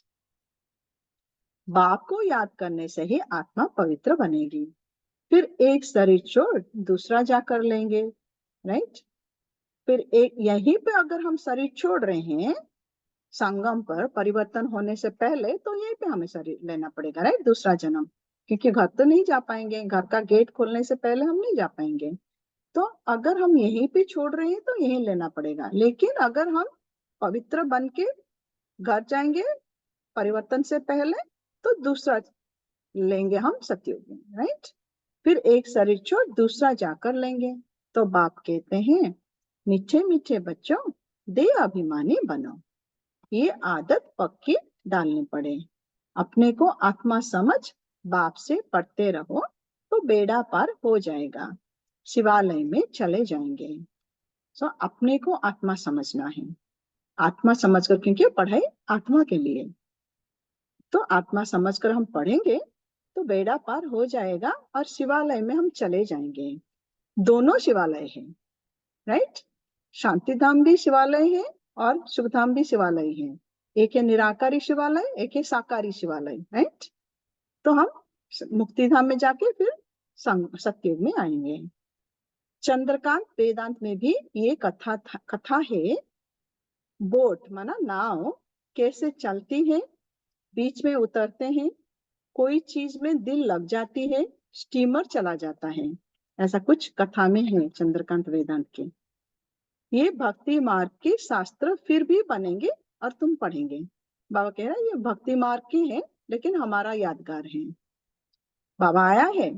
बाप को याद करने से ही आत्मा पवित्र बनेगी। फिर एक शरीर छोड़ दूसरा जाकर लेंगे, राइट। फिर एक यहीं पे अगर हम शरीर छोड़ रहे हैं संगम पर परिवर्तन होने से पहले, तो यहीं पे हमें शरीर लेना पड़ेगा, राइट, दूसरा जन्म। क्योंकि घर तो नहीं जा पाएंगे, घर का गेट खोलने से पहले हम नहीं जा पाएंगे। तो अगर हम यहीं पे छोड़ रहे हैं तो यहीं लेना पड़ेगा। लेकिन अगर हम पवित्र बन के घर जाएंगे परिवर्तन से पहले, तो दूसरा लेंगे हम सतयुग में, राइट। फिर एक शरीर छोड़ दूसरा जाकर लेंगे। तो बाप कहते हैं मीठे मीठे बच्चों दे अभिमानी बनो। ये आदत पक्की डालनी पड़े। अपने को आत्मा समझ बाप से पढ़ते रहो तो बेड़ा पार हो जाएगा, शिवालय में चले जाएंगे। सो अपने को आत्मा समझना है। आत्मा समझकर, क्योंकि पढ़ाई आत्मा के लिए, तो आत्मा समझकर हम पढ़ेंगे तो बेड़ा पार हो जाएगा और शिवालय में हम चले जाएंगे। दोनों शिवालय है, राइट। शांति धाम भी शिवालय है और सुख धाम भी शिवालय है। एक है निराकारी शिवालय, एक है साकारी शिवालय, राइट। तो हम मुक्ति धाम में जाके फिर सतयुग में आएंगे। चंद्रकांत वेदांत में भी ये कथा है। बोट माना नाव कैसे चलती है, बीच में उतरते हैं, कोई चीज में दिल लग जाती है, स्टीमर चला जाता है। ऐसा कुछ कथा में है चंद्रकांत वेदांत के। ये भक्ति मार्ग के शास्त्र फिर भी बनेंगे और तुम पढ़ेंगे। बाबा कह रहा है ये भक्ति मार्ग के है लेकिन हमारा यादगार है। बाबा आया है,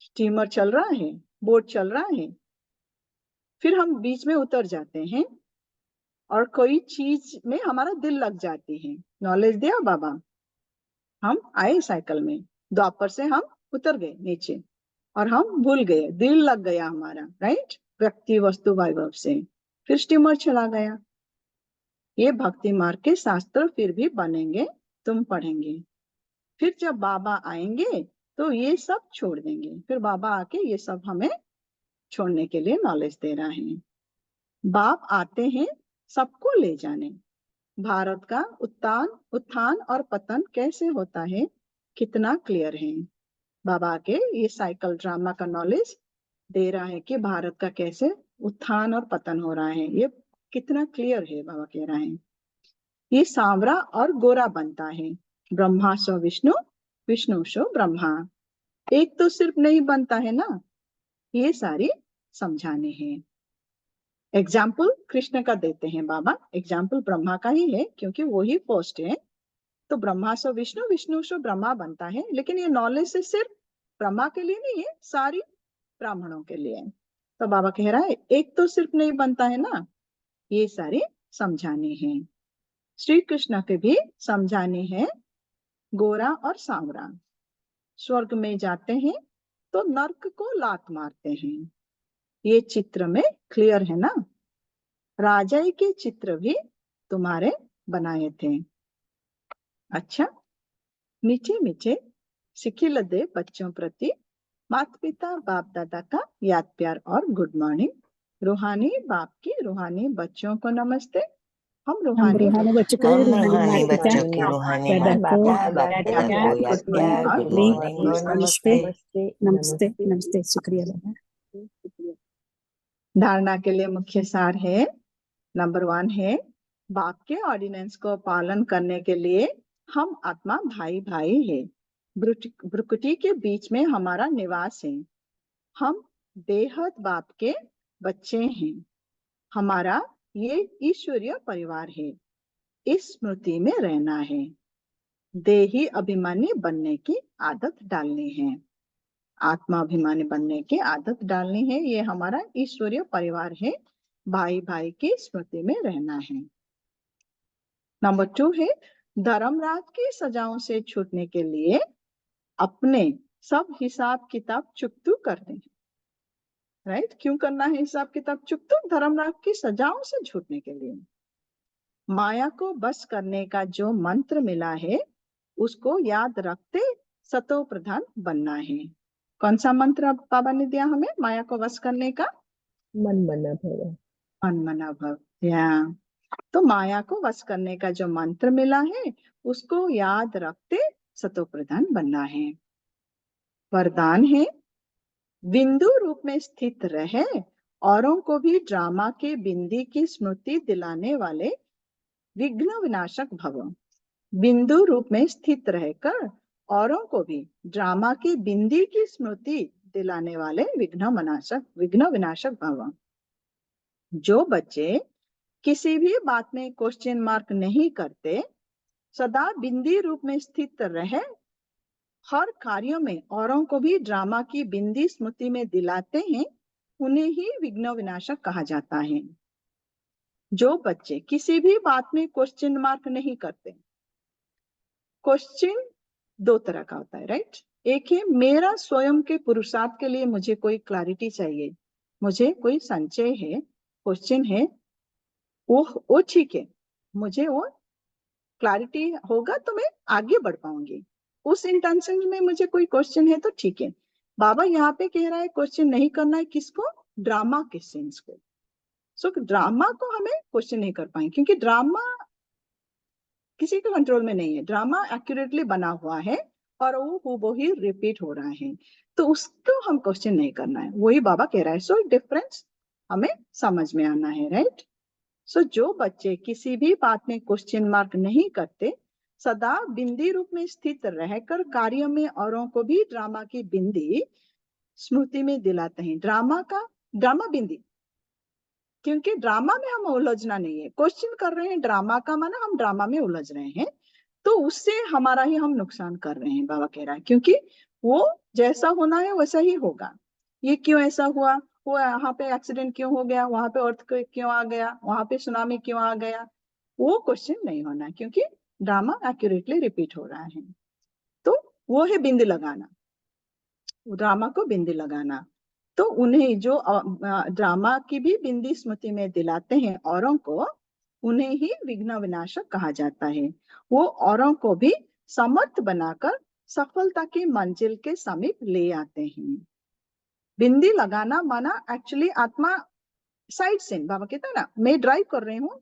स्टीमर चल रहा है, बोट चल रहा है, फिर हम बीच में उतर जाते हैं और कोई चीज में हमारा दिल लग जाती है। नॉलेज दिया बाबा, हम आए साइकिल में, द्वापर से हम उतर गए नीचे और हम भूल गए, दिल लग गया हमारा, राइट, व्यक्ति वस्तु वैभव से, फिर स्टीमर चला गया। ये भक्ति मार्ग के शास्त्र फिर भी बनेंगे, तुम पढ़ेंगे। फिर जब बाबा आएंगे तो ये सब छोड़ देंगे। फिर बाबा आके ये सब हमें छोड़ने के लिए नॉलेज दे रहा है। बाप आते हैं सबको ले जाने। भारत का उत्थान और पतन कैसे होता है कितना क्लियर है। बाबा के ये साइकिल ड्रामा का नॉलेज दे रहा है कि भारत का कैसे उत्थान और पतन हो रहा है, ये कितना क्लियर है। बाबा कह रहा है ये सांवरा और गोरा बनता है, ब्रह्मा सो विष्णु, विष्णु सो ब्रह्मा। एक तो सिर्फ नहीं बनता है ना, ये सारी समझाने हैं। एग्जाम्पल कृष्ण का देते हैं बाबा, एग्जाम्पल ब्रह्मा का ही है क्योंकि वो ही फर्स्ट है। तो ब्रह्मा सो विष्णु, विष्णु सो ब्रह्मा बनता है। लेकिन ये नॉलेज से सिर्फ ब्रह्मा के लिए नहीं है, सारी ब्राह्मणों के लिए। तो बाबा कह रहा है एक तो सिर्फ नहीं बनता है ना, ये सारी समझाने हैं। श्री कृष्ण के भी समझाने हैं गोरा और सांवरा। स्वर्ग में जाते हैं तो नर्क को लात मारते हैं, ये चित्र में क्लियर है ना। राजाई के चित्र भी तुम्हारे बनाए थे। अच्छा, मीठे मीठे सिखिल दे बच्चों प्रति माता पिता बाप दादा का याद प्यार और गुड मॉर्निंग। रूहानी बाप की रूहानी बच्चों को नमस्ते। हम रूहानी बच्चों को हम रूहानी रूहानी माता बच्चों की रूहानी दादा माता को बाप दादा को याद गुड प्यार मॉर्निंग गुड और मॉर्निंग और नमस्ते नमस्ते। नमस्ते नमस्ते। शुक्रिया दादा। धारणा के लिए मुख्य सार है, नंबर 1 है बाप के ऑर्डिनेंस को पालन करने के लिए हम आत्मा भाई भाई है। भ्रुकुटी के बीच में हमारा निवास है। हम बेहद बाप के बच्चे हैं। हमारा ये ईश्वरीय परिवार है। इस स्मृति में रहना है। देही अभिमानी बनने की आदत डालनी है। आत्मा अभिमानी बनने की आदत डालनी है। ये हमारा ईश्वरीय परिवार है। भाई भाई की स्मृति में रहना है। नंबर 2 है धर्मराज की सजाओं से छूटने के लिए अपने सब हिसाब किताब चुकतू कर दें। राइट? क्यों करना है हिसाब किताब चुप? तो धर्मराज की सजाओं से छूटने के लिए। माया को बस करने का जो मंत्र मिला है उसको याद रखते सतो प्रधान बनना है। कौन सा मंत्र अब बाबा ने दिया हमें माया को वश करने का? मन मना भव। मन मना भव। या तो माया को वश करने का जो मंत्र मिला है उसको याद रखते सतो प्रधान बनना है। वरदान है बिंदु रूप में स्थित रहे औरों को भी ड्रामा के बिंदी की स्मृति दिलाने वाले विघ्न विनाशक भव। बिंदु रूप में स्थित रहकर औरों को भी ड्रामा की बिंदी की स्मृति दिलाने वाले विघ्न विनाशक भव। जो बच्चे किसी भी बात में क्वेश्चन मार्क नहीं करते, सदा बिंदी रूप में स्थित रहे, हर कार्यों में औरों को भी ड्रामा की बिंदी स्मृति में दिलाते हैं, उन्हें ही विघ्न विनाशक कहा जाता है। जो बच्चे किसी भी बात में क्वेश्चन मार्क नहीं करते, क्वेश्चन दो तरह का होता है, राइट? एक है मेरा स्वयं के पुरुषार्थ के लिए मुझे कोई क्लैरिटी चाहिए, मुझे कोई संचय है, क्वेश्चन है, वो ठीक है, मुझे वो क्लैरिटी होगा तो मैं आगे बढ़ पाऊंगी, उस इंटेंशन में मुझे कोई क्वेश्चन है तो ठीक है। बाबा यहाँ पे कह रहा है क्वेश्चन नहीं करना है, किसको? ड्रामा के सेंस को। सो ड्रामा को हमें क्वेश्चन नहीं कर पाएंगे क्योंकि ड्रामा किसी के कंट्रोल में नहीं है, ड्रामा एक्यूरेटली बना हुआ है और वो ही रिपीट हो रहा है, तो उसको हम क्वेश्चन नहीं करना है, वही बाबा कह रहा है। सो डिफरेंस हमें समझ में आना है, राइट? सो जो बच्चे किसी भी बात में क्वेश्चन मार्क नहीं करते, सदा बिंदी रूप में स्थित रहकर कार्य में औरों को भी ड्रामा की बिंदी स्मृति में दिलाते हैं। ड्रामा बिंदी, क्योंकि ड्रामा में हम उलझना नहीं है, क्वेश्चन कर रहे हैं ड्रामा का माना हम ड्रामा में उलझ रहे हैं, तो उससे हमारा ही हम नुकसान कर रहे हैं, बाबा कह रहा है, क्योंकि वो जैसा होना है वैसा ही होगा। ये क्यों ऐसा हुआ, वो यहाँ पे एक्सीडेंट क्यों हो गया, वहां पे अर्थक्वेक क्यों आ गया, वहां पे सुनामी क्यों आ गया, वो क्वेश्चन नहीं होना, क्योंकि ड्रामा एक्यूरेटली रिपीट हो रहा है। तो वो है बिंदी लगाना, ड्रामा को बिंदी लगाना। तो उन्हें जो ड्रामा की भी बिंदी स्मृति में दिलाते हैं औरों को, उन्हें ही विघ्न विनाशक कहा जाता है। वो औरों को भी समर्थ बनाकर सफलता की मंजिल के समीप ले आते हैं। बिंदी लगाना माना एक्चुअली आत्मा साइड सीन, बाबा कहता है ना, मैं ड्राइव कर रही हूँ,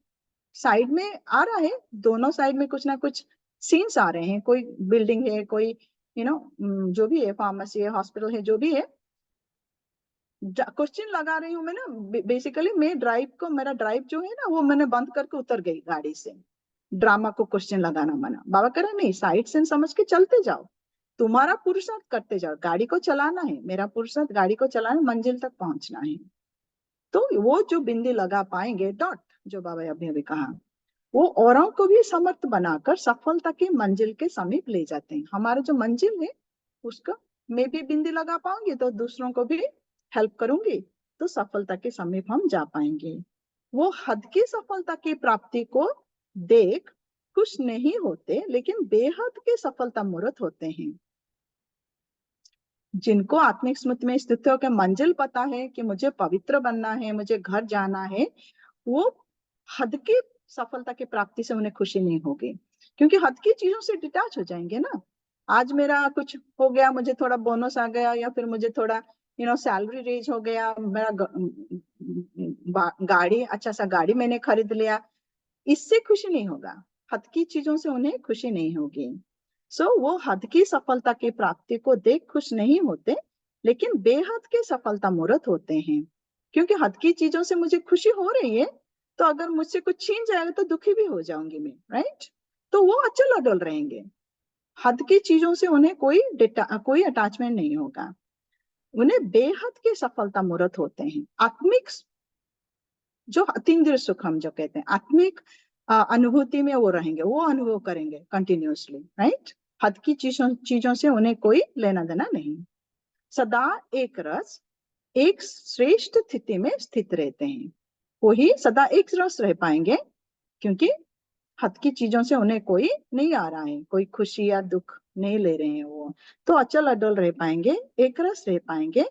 साइड में आ रहा है, दोनों साइड में कुछ ना कुछ सीन्स आ रहे हैं, कोई बिल्डिंग है, कोई जो भी है, फार्मेसी है, हॉस्पिटल है, जो भी है, क्वेश्चन लगा रही हूँ मैं ना। बेसिकली मैं मेरा ड्राइव जो है ना वो मैंने बंद करके उतर गई गाड़ी से, ड्रामा को क्वेश्चन लगाना मना। बाबा कह रहे नहीं, साइड से समझ के चलते जाओ, तुम्हारा पुरुषार्थ करते जाओ, गाड़ी को चलाना है, मेरा पुरुषार्थ गाड़ी को चलाना, मंजिल तक पहुंचना है। तो वो जो बिंदी लगा पाएंगे, डॉट जो बाबा अभी कहा, वो औरों को भी समर्थ बनाकर सफलता की मंजिल के समीप ले जाते हैं। हमारा जो मंजिल है उसका मैं भी बिंदी लगा पाऊंगी तो दूसरों को भी हेल्प करूंगी, तो सफलता के समीप हम जा पाएंगे। वो हद की सफलता की प्राप्ति को देख खुश नहीं होते, लेकिन बेहद के सफलता मूर्त होते हैं। जिनको आत्मिक स्मृति में स्थित होकर मंजिल पता है कि मुझे पवित्र बनना है, मुझे घर जाना है, वो हद की सफलता की प्राप्ति से उन्हें खुशी नहीं होगी, क्योंकि हद की चीजों से डिटैच हो जाएंगे ना। आज मेरा कुछ हो गया, मुझे थोड़ा बोनस आ गया, या फिर मुझे थोड़ा सैलरी रेज हो गया, मेरा गाड़ी, अच्छा सा गाड़ी मैंने खरीद लिया, इससे खुशी नहीं होगा, हद की चीजों से उन्हें खुशी नहीं होगी। वो हद की सफलता की प्राप्ति को देख खुश नहीं होते, लेकिन बेहद के सफलता मूर्त होते हैं। क्योंकि हद की चीजों से मुझे खुशी हो रही है, तो अगर मुझसे कुछ छीन जाएगा तो दुखी भी हो जाऊंगी मैं, राइट? तो वो अचल अडल रहेंगे, हद की चीजों से उन्हें कोई अटैचमेंट नहीं होगा, उन्हें बेहद के सफलता मूर्त होते हैं। आत्मिक जो अतीन्द्रिय सुख हम जो कहते हैं, आत्मिक अनुभूति में वो रहेंगे, वो अनुभव करेंगे कंटिन्यूअसली, राइट? हद की चीजों से उन्हें कोई लेना देना नहीं, सदा एक रस एक श्रेष्ठ स्थिति में स्थित रहते हैं। वही सदा एक रस रह पाएंगे, क्योंकि हद की चीजों से उन्हें कोई नहीं आ रहा है, कोई खुशी या दुख नहीं ले रहे हैं वो, तो अचल अडल रह पाएंगे, एक रस रह पाएंगे,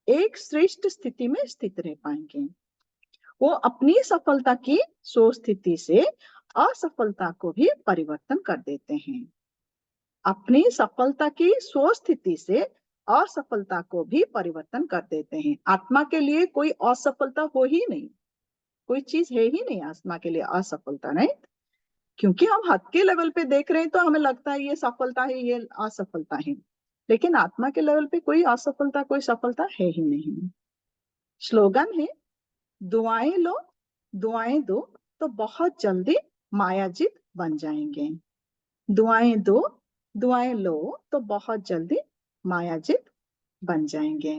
एक श्रेष्ठ स्थिति में स्थित रह पाएंगे। वो अपनी सफलता की सो स्थिति से असफलता को भी परिवर्तन कर देते हैं। अपनी सफलता की सो स्थिति से असफलता को भी परिवर्तन कर देते हैं। आत्मा के लिए कोई असफलता हो ही नहीं, कोई चीज है ही नहीं आत्मा के लिए असफलता, नहीं। क्योंकि हम हद के लेवल पे देख रहे हैं तो हमें लगता है ये सफलता है, ये असफलता है, लेकिन आत्मा के लेवल पे कोई असफलता कोई सफलता है ही नहीं। स्लोगन है, दुआएं लो दुआएं दो तो बहुत जल्दी मायाजित बन जाएंगे। दुआएं दो दुआएं लो तो बहुत जल्दी मायाजित बन जाएंगे।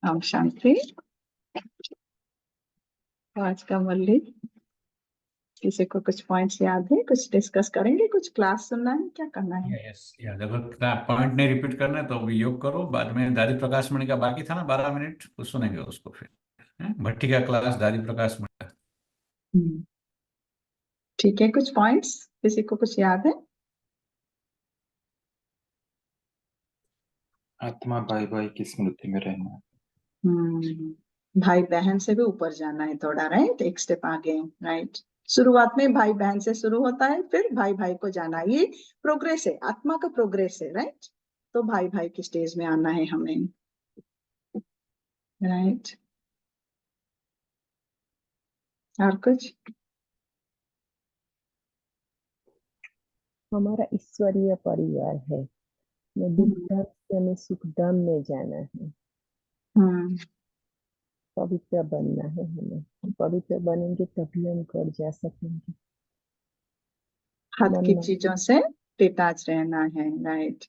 ओम शांति। आज का मुरली, किसी को कुछ पॉइंट्स याद है? कुछ डिस्कस करेंगे? कुछ क्लास सुनना है? क्या करना है? यस याद, अगर पॉइंट नहीं रिपीट करना है तो अभी योग करो। बाद में दादी प्रकाश मणि का बाकी था ना 12 मिनट, वो सुनेंगे उसको फिर। भट्टी का क्लास दादी प्रकाश मणि का। ठीक है, कुछ पॉइंट्स किसी को कुछ याद है? आत्मा भाई भाई की स्मृति में रहना। भाई बहन से भी ऊपर जाना है थोड़ा, राइट? एक स्टेप आगे, राइट? शुरुआत में भाई बहन से शुरू होता है, फिर भाई भाई को जाना है। ये प्रोग्रेस है, आत्मा का प्रोग्रेस है, राइट? तो भाई भाई की स्टेज में आना है हमें, राइट? और कुछ? हमारा ईश्वरीय परिवार है, मैं दुख धाम से हमें सुख धाम में जाना है। पवित्र बनना है हमें, पवित्र बनेंगे तभी हम कर जा सकेंगे। हद की चीजों से डिटैच रहना है, राइट?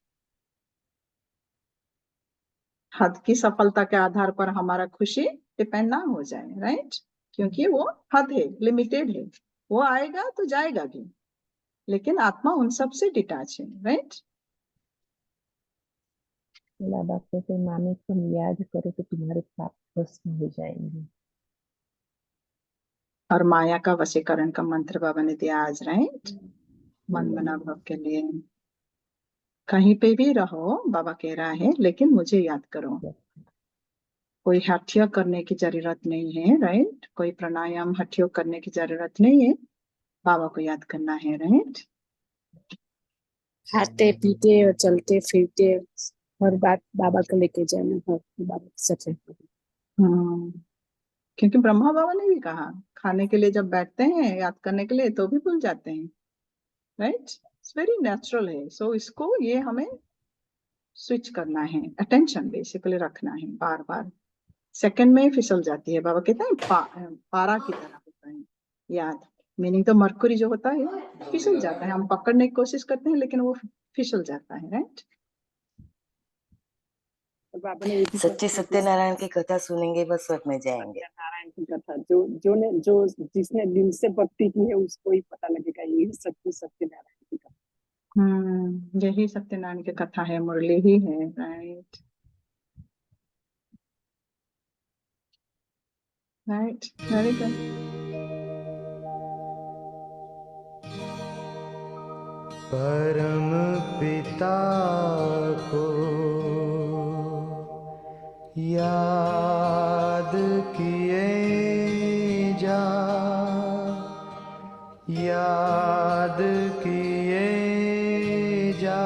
हद की सफलता के आधार पर हमारा खुशी डिपेंड ना हो जाए, राइट? क्योंकि वो हद है, लिमिटेड है, वो आएगा तो जाएगा भी, लेकिन आत्मा उन सब से डिटैच है, राइट? बाबा कहते मामी तुम याद करो तो तुम्हारे पाप भस्म हो जाएंगे। और माया का वशीकरण का मंत्र बाबा ने दिया आज, राइट? मन बना भाव के लिए। कहीं पे भी रहो, बाबा कह रहा है, लेकिन मुझे याद करो। कोई हठयोग करने की जरूरत नहीं है, राइट? कोई प्राणायाम हठयोग करने की जरूरत नहीं है, बाबा को याद करना है, राइट? खाते पीते और चलते फिरते हर बात बाबा को लेके जाना है, बाबा के साथ। क्योंकि ब्रह्मा बाबा ने भी कहा, खाने के लिए जब बैठते हैं याद करने के लिए तो भी भूल जाते हैं, राइट? इट्स वेरी नेचुरल है। सो इसको ये हमें स्विच करना है, अटेंशन बेसिकली रखना है बार बार। सेकंड में फिसल जाती है, बाबा कहते हैं पारा की तरह होता है याद। मीनिंग तो मरकुरी जो होता है फिसल जाता है, हम पकड़ने की कोशिश करते हैं लेकिन वो फिसल जाता है, राइट? सच्चे सत्यनारायण की कथा सुनेंगे बस स्वर्ग में जाएंगे। नारायण की कथा जो जिसने दिल से भक्ति की है उसको ही पता लगेगा यही सच्ची सत्यनारायण की कथा। यही सत्यनारायण की कथा है, मुरली ही है, राइट? Right, very good. परम पिता को याद किए जा, याद किए जा।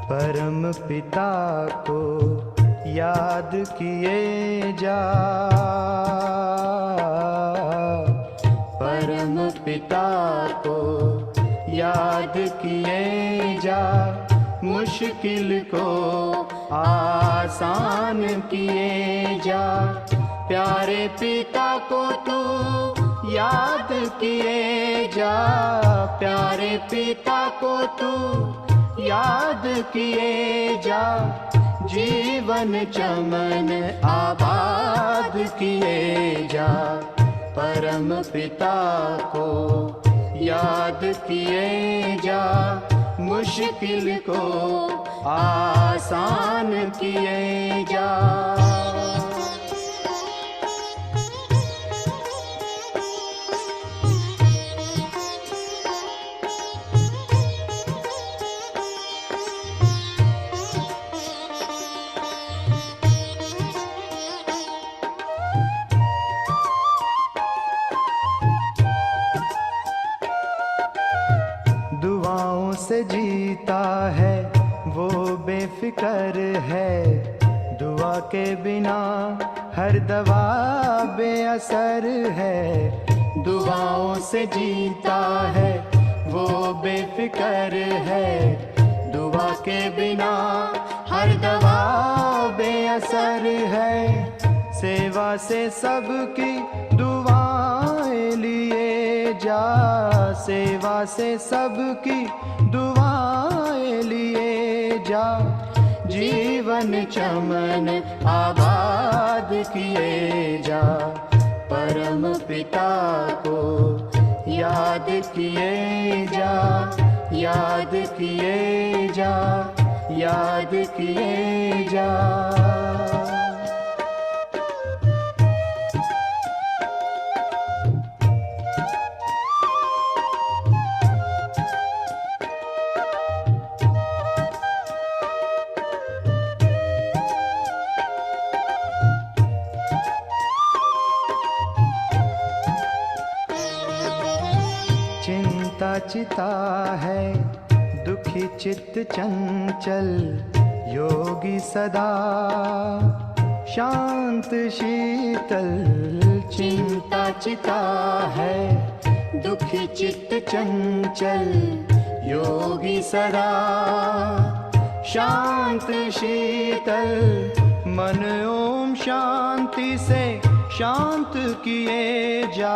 परम पिता को याद किए जा, परम पिता को याद किए जा। मुश्किल को आसान किए जा, प्यारे पिता को तू याद किए जा, प्यारे पिता को तू याद किए जा। जीवन चमन आबाद किए जा, परम पिता को याद किए जा, मुश्किल को आसान किए जा। दुआओं से जीता है वो बेफिक्र है, दुआ के बिना हर दवा बेअसर है। दुआओं से जीता है वो बेफिक्र है, दुआ के बिना हर दवा बेअसर है। सेवा से सबकी दुआएं लिए जा, सेवा से सबकी दुआएं लिए जा। जीवन चमन आबाद किए जा, परम पिता को याद किए जा, याद किए जा, याद किए जा। चिंता चिता है दुखी चित्त चंचल, योगी सदा शांत शीतल। चिंता चिता है दुखी चित्त चंचल, योगी सदा शांत शीतल। मन ओम शांति से शांत किए जा,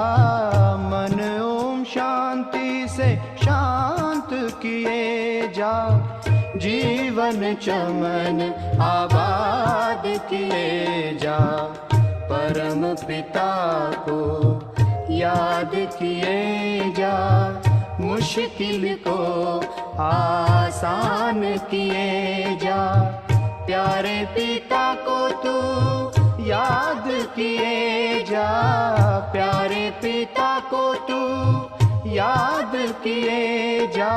मन ओम शांति से शांत किए जा। जीवन चमन आबाद किए जा, परम पिता को याद किए जा। मुश्किल को आसान किए जा, प्यारे पिता को तू याद किए जा, प्यारे पिता को तू याद किए जा।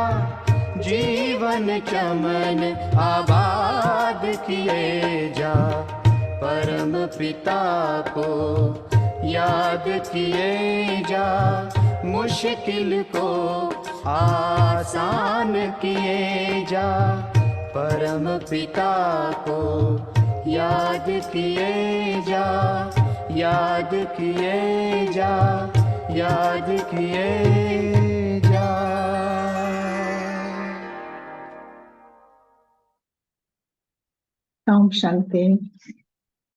जीवन चमन आबाद किए जा, परम पिता को याद किए जा। मुश्किल को आसान किए जा, परम पिता को याद किए जा, याद किए जा, याद किए जा। ओम शांति।